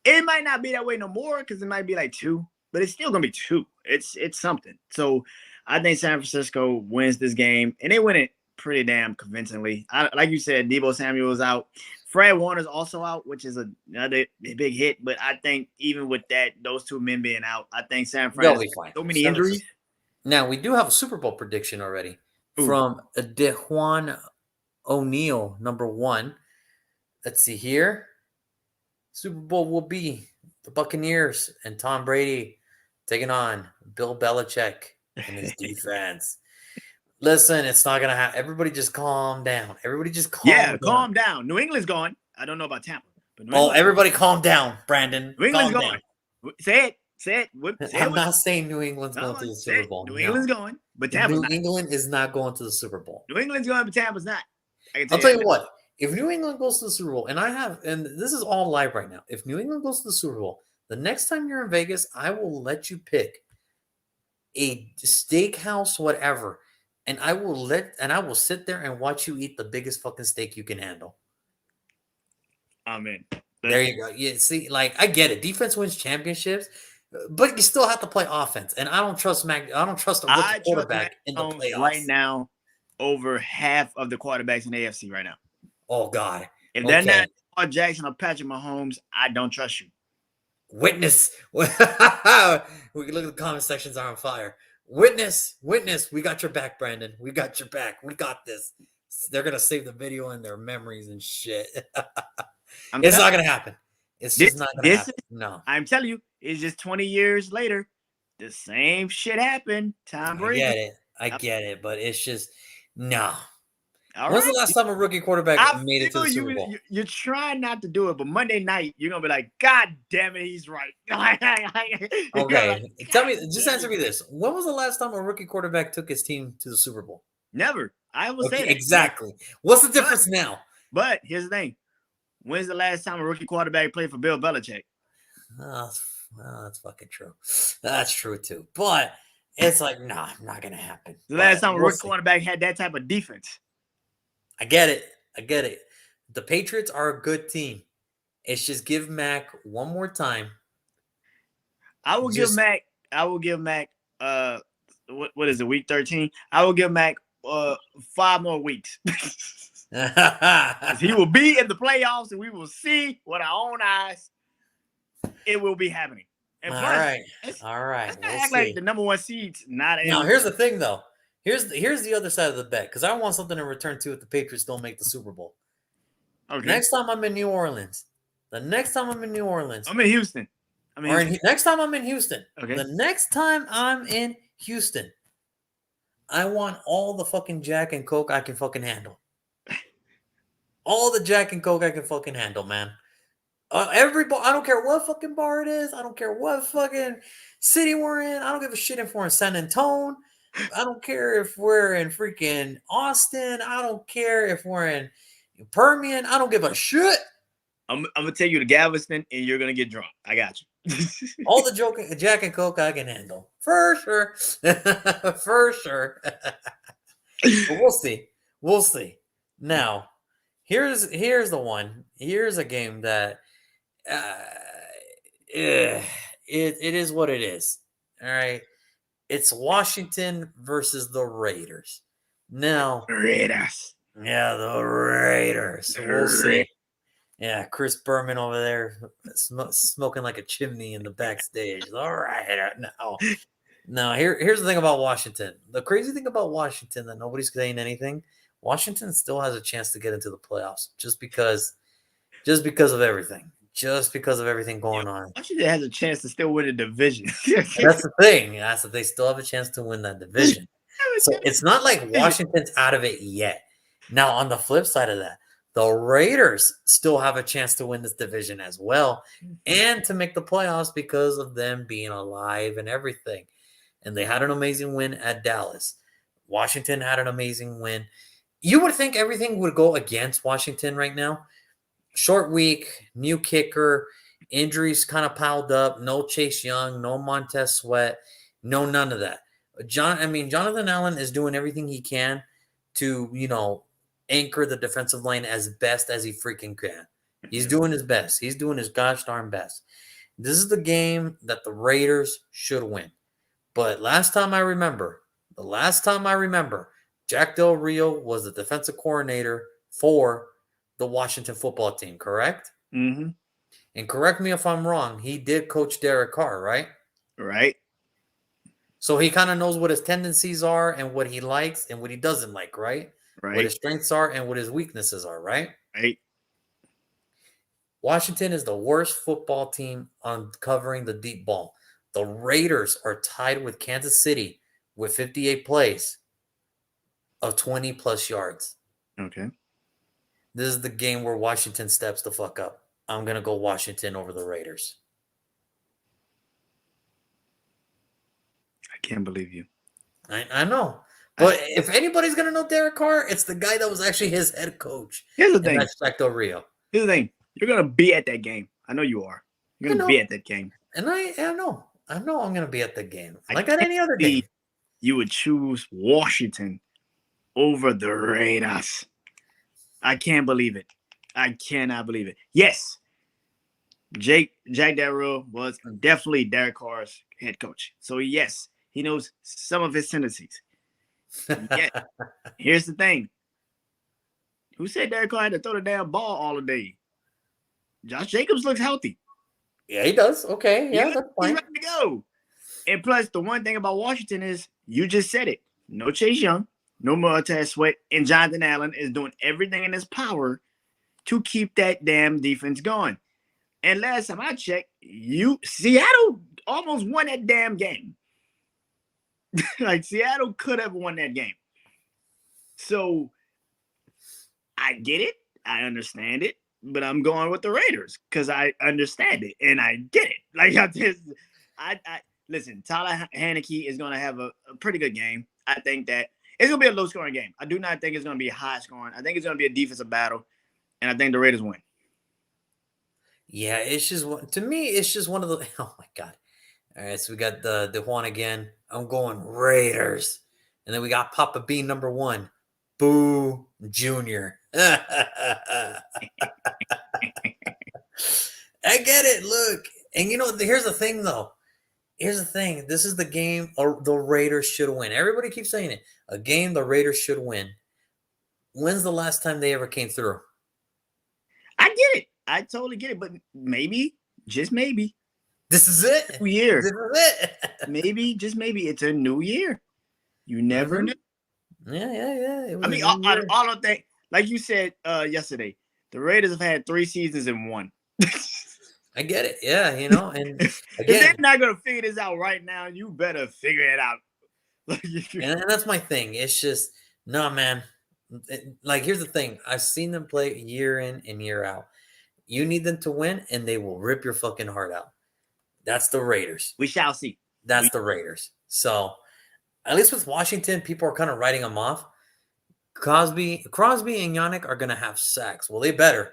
It might not be that way no more because it might be like 2, but it's still gonna be 2. It's something. So I think San Francisco wins this game, and they win it pretty damn convincingly. Like you said, Deebo Samuel is out. Fred Warner's also out, which is another big hit. But I think even with that, those 2 men being out, I think San Francisco so many injuries. Now we do have a Super Bowl prediction already from DeJuan O'Neal, number 1. Let's see here. Super Bowl will be the Buccaneers and Tom Brady taking on Bill Belichick and his defense. Listen, it's not going to happen. Everybody just calm down. Calm down. New England's gone. I don't know about Tampa. But everybody calm down, Brandon. New England's gone. Say it. I'm not saying New England's going to the Super Bowl. New England's going, but Tampa's not. New England is not going to the Super Bowl. New England's going, but Tampa's not. I'll tell you what. If New England goes to the Super Bowl, and this is all live right now. If New England goes to the Super Bowl, the next time you're in Vegas, I will let you pick a steakhouse, whatever. And I will sit there and watch you eat the biggest fucking steak you can handle. Amen. There you go. Yeah, see, like I get it. Defense wins championships, but you still have to play offense. And I don't trust a rookie quarterback in the playoffs right now. Over half of the quarterbacks in the AFC right now. Oh God! If they're not Lamar Jackson or Patrick Mahomes, I don't trust you. Witness. We can look at the comment sections are on fire. Witness, we got your back, Brandon. We got your back. We got this. They're going to save the video in their memories and shit. It's not going to happen. It's just not going to happen. No. I'm telling you, it's just 20 years later. The same shit happened. Tom Brady. I get it. But it's just, no. When's the last time a rookie quarterback made it to the Super Bowl? You're trying not to do it, but Monday night, you're going to be like, God damn it, he's right. Okay. Tell me, just answer me this. When was the last time a rookie quarterback took his team to the Super Bowl? Never. I will say Okay, that. exactly. What's the difference now? But here's the thing. When's the last time a rookie quarterback played for Bill Belichick? Oh, that's fucking true. That's true too. But it's like, nah, not gonna happen. The last But time a we'll rookie see. quarterback had that type of defense. I get it. I get it. The Patriots are a good team. It's just give Mac one more time. I will give Mac. What is it? Week 13. I will give Mac 5 more weeks. He will be in the playoffs, and we will see with our own eyes. It will be happening. And All plus, right. All right. let's not We'll act see. like the number 1 seed's not in. Now, here's the thing, though. Here's the other side of the bet, because I want something to return to if the Patriots don't make the Super Bowl. Okay. Next time I'm in New Orleans. I'm in Houston. Next time I'm in Houston. Okay. The next time I'm in Houston, I want all the fucking Jack and Coke I can fucking handle. All the Jack and Coke I can fucking handle, man. Every bar, I don't care what fucking bar it is. I don't care what fucking city we're in. I don't give a shit if we're in San Antonio. I don't care if we're in freaking Austin. I don't care if we're in Permian. I don't give a shit. I'm gonna take you to Galveston, and you're gonna get drunk. I got you. All the Jack and Coke I can handle for sure, for sure. But we'll see. We'll see. Now, here's the one. Here's a game that it is what it is. All right. It's Washington versus the Raiders. Now, Raiders. Yeah, the Raiders. We'll see. Yeah, Chris Berman over there smoking like a chimney in the backstage. All right. Now here's the thing about Washington. The crazy thing about Washington that nobody's saying anything. Washington still has a chance to get into the playoffs just because of everything. Just because of everything going on. Washington has a chance to still win a division. That's the thing. That's that they still have a chance to win that division. So it's not like Washington's out of it yet. Now, on the flip side of that, the Raiders still have a chance to win this division as well and to make the playoffs because of them being alive and everything. And they had an amazing win at Dallas. Washington had an amazing win. You would think everything would go against Washington right now. Short week, new kicker, injuries kind of piled up. No Chase Young, no Montez Sweat, no none of that. Jonathan Allen is doing everything he can to, anchor the defensive line as best as he freaking can. He's doing his best. He's doing his gosh darn best. This is the game that the Raiders should win. But the last time I remember, Jack Del Rio was the defensive coordinator for the Washington football team, correct? Mm-hmm. And correct me if I'm wrong, he did coach Derek Carr, right? Right. So he kind of knows what his tendencies are and what he likes and what he doesn't like, right? Right. What his strengths are and what his weaknesses are, right? Right. Washington is the worst football team on covering the deep ball. The Raiders are tied with Kansas City with 58 plays of 20 plus yards. Okay. This is the game where Washington steps the fuck up. I'm going to go Washington over the Raiders. I can't believe you. I know. But if anybody's going to know Derek Carr, it's the guy that was actually his head coach. Here's the thing. That's Jack Del Rio. Here's the thing. You're going to be at that game. I know you are. You're going to be at that game. And I know. I know I'm going to be at the game. Like at any other game. You would choose Washington over the Raiders. I can't believe it. I cannot believe it. Yes. Jack Del Rio was definitely Derek Carr's head coach. So, yes, he knows some of his tendencies. Yeah. Here's the thing. Who said Derek Carr had to throw the damn ball all the day? Josh Jacobs looks healthy. Yeah, he does. Okay. Yeah, that's fine. He's ready to go. And plus, the one thing about Washington is, you just said it. No Chase Young, no Montez Sweat, and Jonathan Allen is doing everything in his power to keep that damn defense going. And last time I checked, Seattle almost won that damn game. Like, Seattle could have won that game. So, I get it. I understand it. But I'm going with the Raiders because I understand it and I get it. Like, listen, Tyler Haneke is going to have a pretty good game. I think that It's gonna be a low scoring game. I do not think it's gonna be high scoring. I think it's gonna be a defensive battle, and I think the Raiders win. Yeah, it's just to me, it's just one of the. Oh my god! All right, so we got the Juan again. I'm going Raiders, and then we got Papa B #1, Boo Junior. I get it. Look, and here's the thing, though. Here's the thing. This is the game the Raiders should win. Everybody keeps saying it. A game the Raiders should win. When's the last time they ever came through? I get it. I totally get it. But maybe, just maybe, this is it. New year. This is it. Maybe, just maybe, it's a new year. You never know. Yeah. I mean, all of that, like you said yesterday, the Raiders have had 3 seasons in one. I get it. Yeah, and if again, they're not gonna figure this out right now, you better figure it out. and that's my thing. It's just no, man. Like, here's the thing. I've seen them play year in and year out. You need them to win, and they will rip your fucking heart out. That's the Raiders. We shall see. That's the Raiders. So, at least with Washington, people are kind of writing them off. Crosby and Yannick are going to have sacks. Well, they better.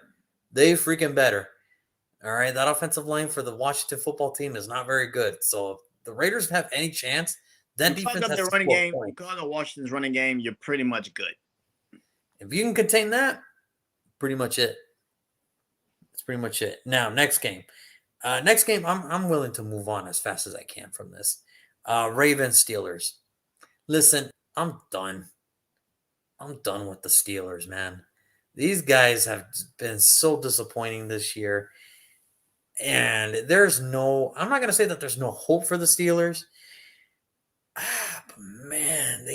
They freaking better. All right, that offensive line for the Washington football team is not very good. So, if the Raiders have any chance, then defense has their to running score game. points. Because of Washington's running game, you're pretty much good. If you can contain that, pretty much it. That's pretty much it. Now, next game. I'm willing to move on as fast as I can from this. Ravens Steelers. Listen, I'm done. I'm done with the Steelers, man. These guys have been so disappointing this year. And I'm not going to say that there's no hope for the Steelers. But man,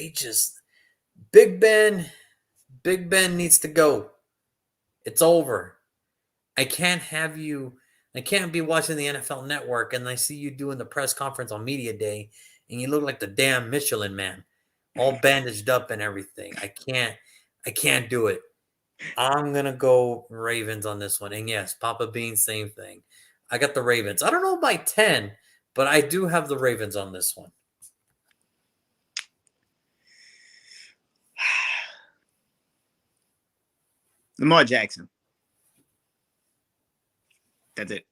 Big Ben needs to go. It's over. I can't be watching the NFL Network and I see you doing the press conference on media day and you look like the damn Michelin man, all bandaged up and everything. I can't do it. I'm going to go Ravens on this one. And yes, Papa Bean, same thing. I got the Ravens. I don't know by 10, but I do have the Ravens on this one. Lamar Jackson. That's it.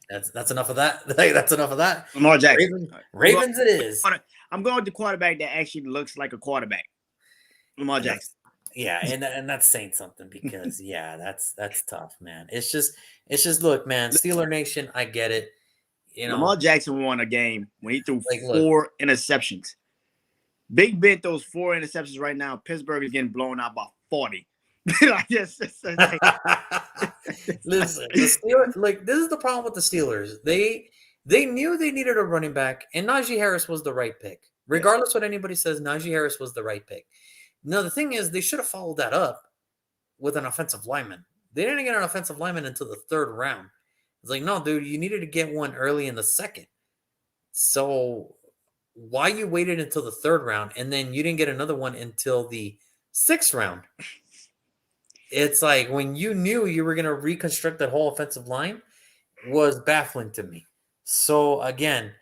That's enough of that. That's enough of that. Lamar Jackson. Ravens it is. I'm going with the quarterback that actually looks like a quarterback. Lamar Jackson. Yeah, and that's saying something because that's tough, man. It's just look, man, Steeler Nation, I get it. Lamar Jackson won a game when he threw 4 interceptions. Big Ben throws 4 interceptions right now. Pittsburgh is getting blown out by 40. Listen, the Steelers, this is the problem with the Steelers. They knew they needed a running back, and Najee Harris was the right pick. Regardless what anybody says, Najee Harris was the right pick. Now, the thing is, they should have followed that up with an offensive lineman. They didn't get an offensive lineman until the 3rd round. It's like, no, dude, you needed to get one early in the 2nd. So why you waited until the 3rd round and then you didn't get another one until the 6th round? It's like when you knew you were going to reconstruct that whole offensive line was baffling to me. So, again,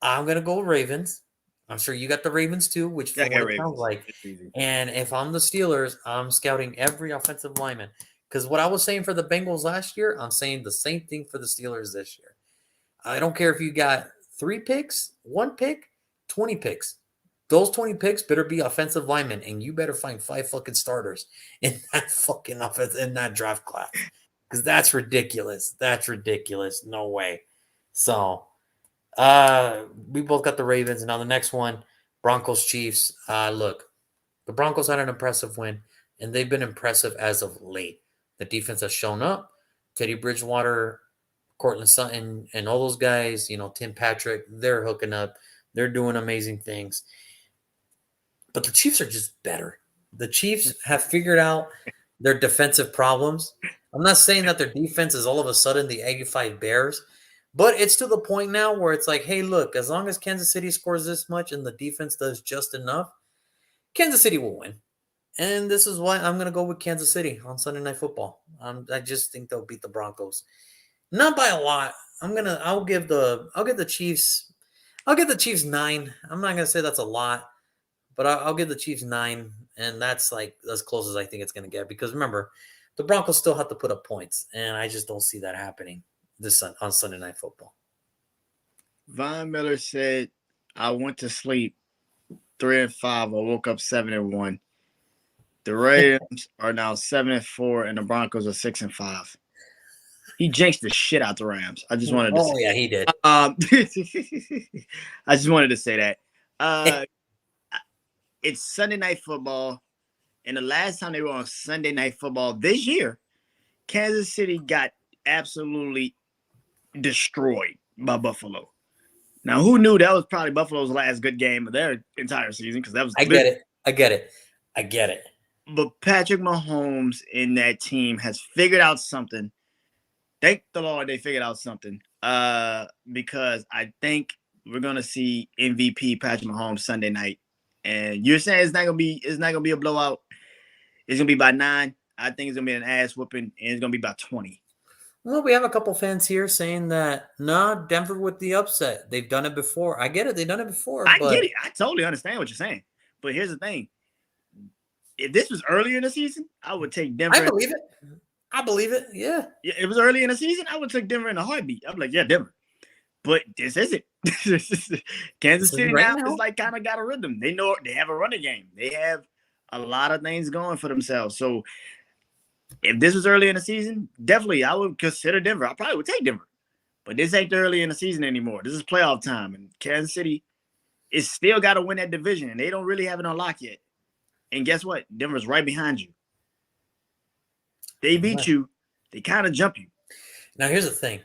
I'm going to go Ravens. I'm sure you got the Ravens too, which for what it sounds like. And if I'm the Steelers, I'm scouting every offensive lineman. Because what I was saying for the Bengals last year, I'm saying the same thing for the Steelers this year. I don't care if you got 3 picks, 1 pick, 20 picks. Those 20 picks better be offensive linemen, and you better find 5 fucking starters in that fucking offense in that draft class. Because that's ridiculous. That's ridiculous. No way. So we both got the Ravens. Now the next one, Broncos Chiefs. Look, the Broncos had an impressive win, and they've been impressive as of late. The defense has shown up. Teddy Bridgewater, Cortland Sutton, and all those guys, Tim Patrick, they're hooking up. They're doing amazing things. But the Chiefs are just better. The Chiefs have figured out their defensive problems. I'm not saying that their defense is all of a sudden the 85 Bears, but it's to the point now where it's like, hey, look, as long as Kansas City scores this much and the defense does just enough, Kansas City will win. And this is why I'm going to go with Kansas City on Sunday Night Football. I just think they'll beat the Broncos. Not by a lot. I'll give the Chiefs 9. I'm not going to say that's a lot, but I'll give the Chiefs 9, and that's like as close as I think it's going to get. Because remember, the Broncos still have to put up points, and I just don't see that happening on Sunday Night Football. Von Miller said, "I went to sleep 3-5. I woke up 7-1. The Rams are now 7-4, and the Broncos are 6-5." He jinxed the shit out the Rams. I just wanted to say. Yeah, he did. I just wanted to say that. It's Sunday Night Football, and the last time they were on Sunday Night Football this year, Kansas City got absolutely destroyed by Buffalo. Now, who knew that was probably Buffalo's last good game of their entire season? Because that was. I get it. But Patrick Mahomes and that team has figured out something. Thank the Lord they figured out something. Because I think we're gonna see MVP Patrick Mahomes Sunday night. And you're saying it's not gonna be a blowout. It's gonna be by 9. I think it's gonna be an ass whooping, and it's gonna be by 20. Well, we have a couple fans here saying that Denver with the upset. They've done it before. I get it. They've done it before. I get it. I totally understand what you're saying. But here's the thing. If this was earlier in the season, I would take Denver. I believe it. Yeah. It was early in the season. I would take Denver in a heartbeat. I'm like, yeah, Denver. But this isn't. Kansas City now is like kind of got a rhythm. They know they have a running game. They have a lot of things going for themselves. So if this was early in the season, definitely I would consider Denver. I probably would take Denver. But this ain't early in the season anymore. This is playoff time. And Kansas City is still got to win that division. And they don't really have it on lock yet. And guess what? Denver's right behind you. They beat you. They kind of jump you. Now, here's the thing.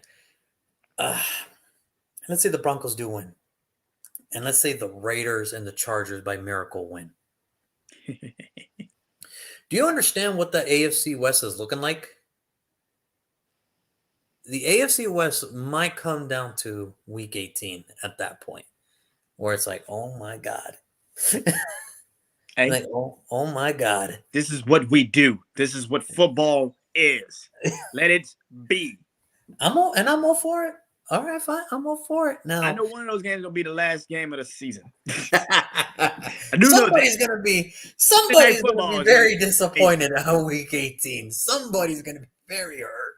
Let's say the Broncos do win. And let's say the Raiders and the Chargers by miracle win. Do you understand what the AFC West is looking like? The AFC West might come down to week 18 at that point, where it's like, oh my God. Hey, like, oh my God. This is what we do. This is what football is. Let it be. I'm all for it. All right, fine. I'm all for it. Now I know one of those games will be the last game of the season. Somebody's gonna be very disappointed on week 18. Somebody's gonna be very hurt.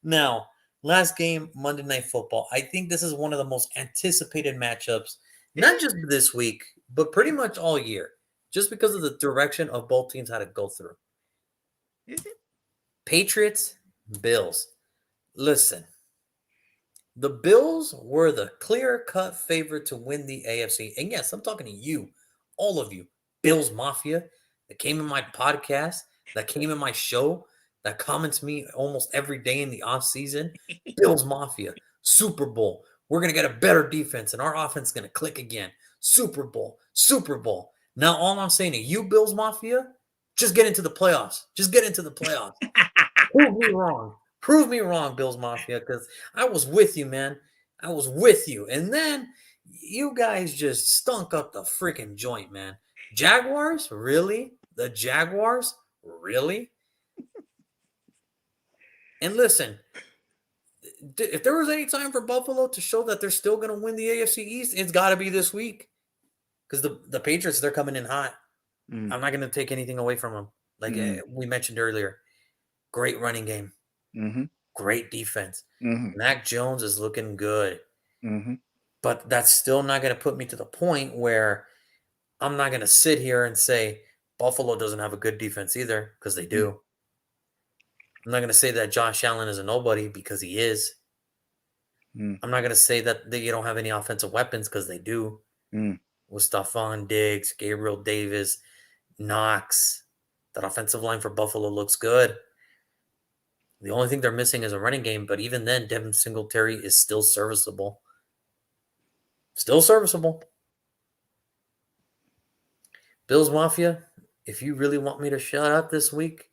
Now, last game, Monday Night Football. I think this is one of the most anticipated matchups, not just this week, but pretty much all year, just because of the direction of both teams had to go through. Is it? Patriots, Bills. Listen, the Bills were the clear-cut favorite to win the AFC. And yes, I'm talking to you, all of you, Bills Mafia, that came in my podcast, that came in my show, that comments me almost every day in the offseason. Bills Mafia, Super Bowl. We're going to get a better defense, and our offense is going to click again. Super Bowl. Now, all I'm saying to you, Bills Mafia, just get into the playoffs. Prove me wrong, Bills Mafia, because I was with you, man. I was with you. And then you guys just stunk up the freaking joint, man. Jaguars? Really? The Jaguars? Really? And listen, if there was any time for Buffalo to show that they're still going to win the AFC East, it's got to be this week. Because the Patriots, they're coming in hot. I'm not going to take anything away from them. Like we mentioned earlier, great running game. Mm-hmm. Great defense. Mm-hmm. Mac Jones is looking good. Mm-hmm. But that's still not going to put me to the point where I'm not going to sit here and say Buffalo doesn't have a good defense either, because they do. I'm not going to say that Josh Allen is a nobody, because he is. I'm not going to say that you don't have any offensive weapons, because they do. With Stephon Diggs, Gabriel Davis, Knox. That offensive line for Buffalo looks good. The only thing they're missing is a running game, but even then, Devin Singletary is still serviceable. Bills Mafia, if you really want me to shut up this week,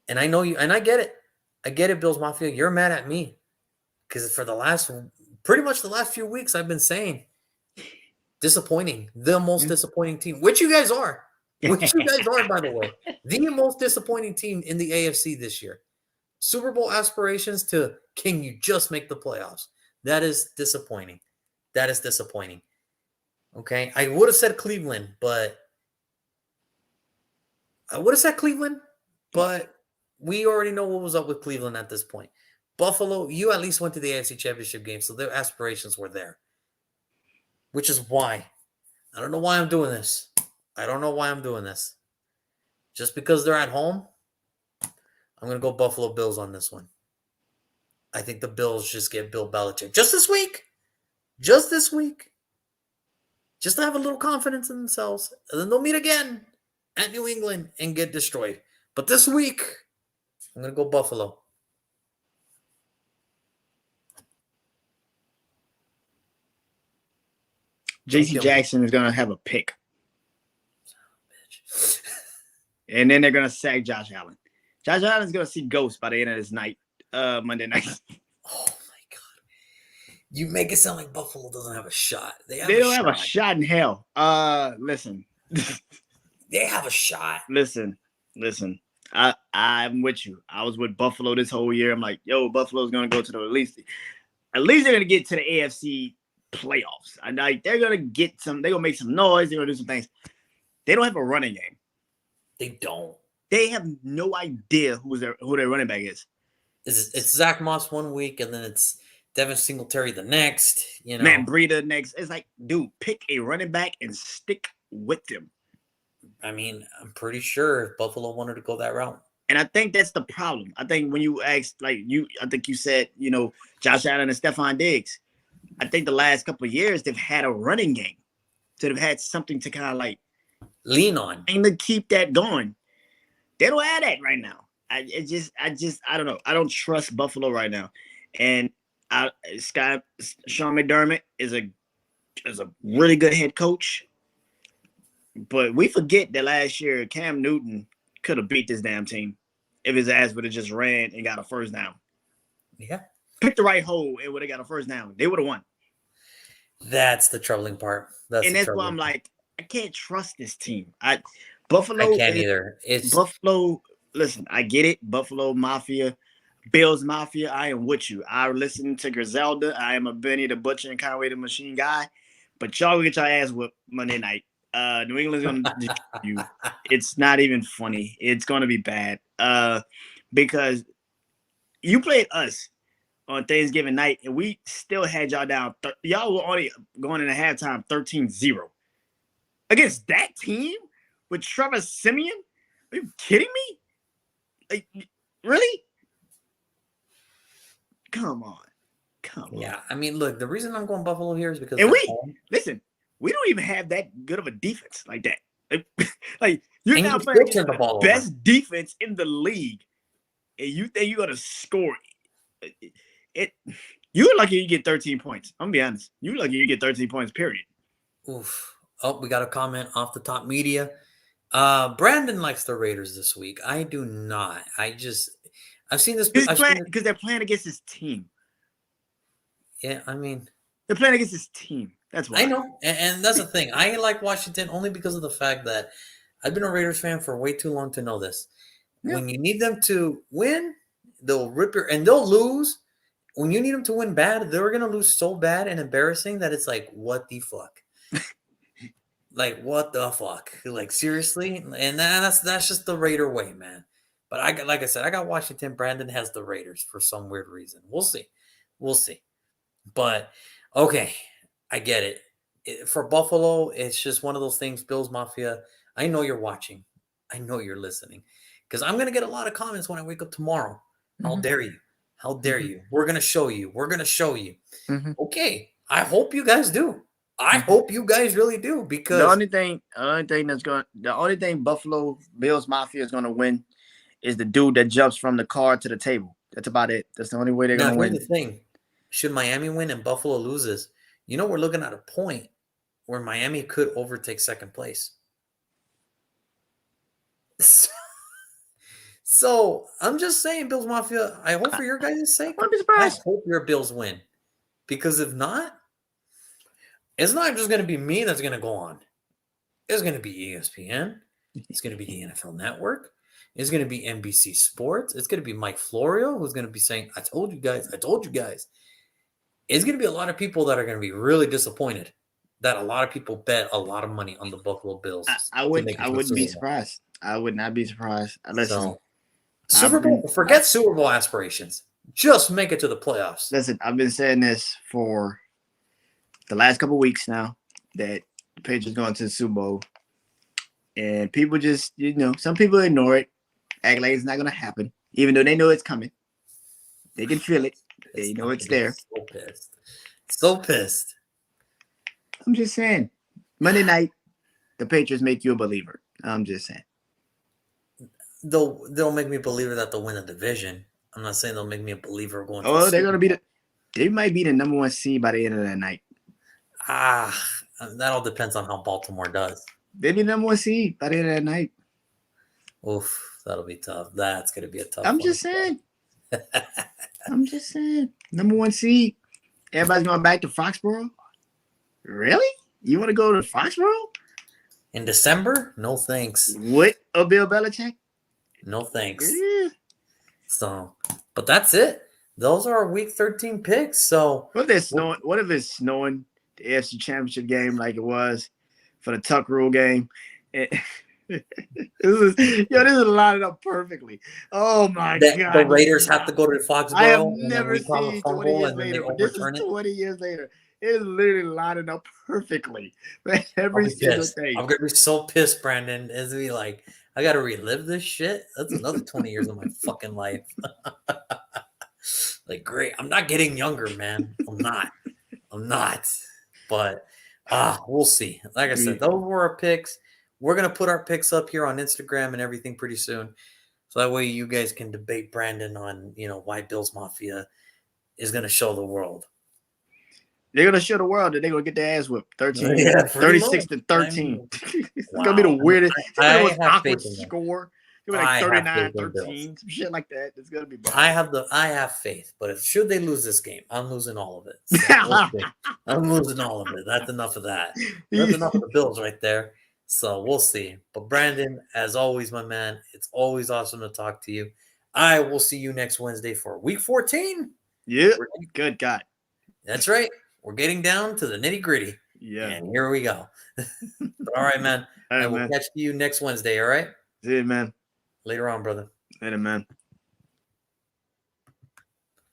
and I know you, and I get it, Bills Mafia, you're mad at me. Because for pretty much the last few weeks, I've been saying, disappointing, the most disappointing team, which you guys are. By the way. The most disappointing team in the AFC this year. Super Bowl aspirations to, can you just make the playoffs? That is disappointing. Okay. I would have said Cleveland, but we already know what was up with Cleveland at this point. Buffalo, you at least went to the AFC Championship game, so their aspirations were there. Which is why. I don't know why I'm doing this. Just because they're at home, I'm going to go Buffalo Bills on this one. I think the Bills just get Bill Belichick. Just this week. Just to have a little confidence in themselves. And then they'll meet again at New England and get destroyed. But this week, I'm going to go Buffalo. JC Jackson is going to have a pick. And then they're going to sack Josh Allen. Josh Allen's going to see ghosts by the end of this night, Monday night. Oh, my God. You make it sound like Buffalo doesn't have a shot. They don't have a shot in hell. Listen. They have a shot. Listen. I'm with you. I was with Buffalo this whole year. I'm like, yo, Buffalo's going to go to the at least they're going to get to the AFC playoffs. And like they're going to get some, they're going to make some noise. They're going to do some things. They don't have a running game. They don't. They have no idea who their running back is. It's Zach Moss one week, and then it's Devin Singletary the next. You know, Matt Breida next. It's like, dude, pick a running back and stick with them. I mean, I'm pretty sure if Buffalo wanted to go that route. And I think that's the problem. I think when you asked, I think you said, Josh Allen and Stephon Diggs. I think the last couple of years they've had a running game, so they've had something to kind of lean on and to keep that going. They don't have that right now. I don't know. I don't trust Buffalo right now. And Sean McDermott is a really good head coach. But we forget that last year Cam Newton could have beat this damn team if his ass would have just ran and got a first down. Yeah. Picked the right hole and would have got a first down. They would have won. That's the troubling part. That's why I'm like, I can't trust this team. Buffalo. I can't either. It's Buffalo. Listen, I get it. Buffalo Mafia, Bills Mafia. I am with you. I listen to Griselda. I am a Benny the Butcher and Conway the Machine guy. But y'all will get your ass whipped Monday night. New England's going to destroy you. It's not even funny. It's going to be bad. Because you played us on Thanksgiving night, and we still had y'all down. Y'all were only going in a halftime 13-0. Against that team with Trevor Siemian? Are you kidding me? Like, really? Come on. Yeah, I mean, look, the reason I'm going Buffalo here is because listen, we don't even have that good of a defense like that. Like you're now playing the best defense in the league, and you think you're gonna score it. You're lucky you get 13 points. I'm gonna be honest. You're lucky you get 13 points, period. Oof. Oh, we got a comment off the top media. Brandon likes the Raiders this week. I do not. I've seen this because they're playing against his team. Yeah, I mean, they're playing against his team. That's why. I know, and that's the thing. I like Washington only because of the fact that I've been a Raiders fan for way too long to know this. Yeah. When you need them to win, they'll they'll lose. When you need them to win bad, they're gonna lose so bad and embarrassing that it's like, what the fuck? Like, what the fuck? Like, seriously? And that's just the Raider way, man. But like I said, I got Washington. Brandon has the Raiders for some weird reason. We'll see. But okay, I get it. For Buffalo, it's just one of those things. Bills Mafia, I know you're watching. I know you're listening. Because I'm going to get a lot of comments when I wake up tomorrow. How dare you? How dare you? We're going to show you. Mm-hmm. Okay, I hope you guys do. I hope you guys really do, because the only thing Buffalo Bills Mafia is going to win is the dude that jumps from the car to the table. That's about it. That's the only way they're going to win. Here's the thing. Should Miami win and Buffalo loses, we're looking at a point where Miami could overtake second place. So I'm just saying, Bills Mafia, I hope for your guys' sake, I hope your Bills win. Because if not, it's not just going to be me that's going to go on. It's going to be ESPN. It's going to be the NFL Network. It's going to be NBC Sports. It's going to be Mike Florio, who's going to be saying, I told you guys. It's going to be a lot of people that are going to be really disappointed that a lot of people bet a lot of money on the Buffalo Bills. I to wouldn't make it I to the wouldn't Super be Bowl. surprised. I would not be surprised. Listen, So, I've Super Bowl, been forget Super Bowl aspirations. Just make it to the playoffs. listen. I've been saying this for the last couple weeks now that the Patriots going to the Super Bowl, and people just some people ignore it, act like it's not going to happen, even though they know it's coming. They can feel it. They know it's there. So pissed. So pissed. I'm just saying, Monday night, the Patriots make you a believer. I'm just saying. They'll make me a believer that they'll win a division. I'm not saying they'll make me a believer going to Oh, the they're Super gonna be Bowl. they might be the number 1 seed by the end of that night. That all depends on how Baltimore does. They'll be the number 1 seed by the end of that night. Oof, that'll be tough. That's gonna be a tough I'm one. just saying. I'm just saying. Number 1 seed. Everybody's going back to Foxborough. Really? You want to go to Foxborough? In December? No thanks. What? Bill Belichick? No thanks. Yeah. So, but that's it. Those are our Week 13 picks. So, What if it's snowing? What if it's snowing the AFC Championship game like it was for the Tuck Rule game? This is lining up perfectly. Oh my god! The Raiders have to go to Foxborough. I have and then never we call seen a fumble 20 years and then later, they but this is overturn it. 20 years later. It is literally lining up perfectly. Every I'll be single pissed. thing. I'm gonna be so pissed, Brandon. Is be like, I gotta relive this shit. That's another 20 years of my fucking life. Like, great. I'm not getting younger, man. I'm not. But we'll see. Like I said, those were our picks. We're gonna put our picks up here on Instagram and everything pretty soon. So that way you guys can debate Brandon on, why Bills Mafia is gonna show the world. They're gonna show the world that they're gonna get their ass whipped. 36 to 13. It's gonna be the weirdest. It's gonna be the most awkward score. It'll be like 39-13, some shit like that. It's gonna be bad. I have faith, but should they lose this game, I'm losing all of it. So I'm losing all of it. That's enough of that. That's enough of the Bills right there. So we'll see. But Brandon, as always, my man, it's always awesome to talk to you. I will see you next Wednesday for Week 14. Yeah. Good God. That's right. We're getting down to the nitty gritty. Yeah. And here we go. All right, man. I will catch you next Wednesday. All right. See you, man. Later on, brother. Later, man.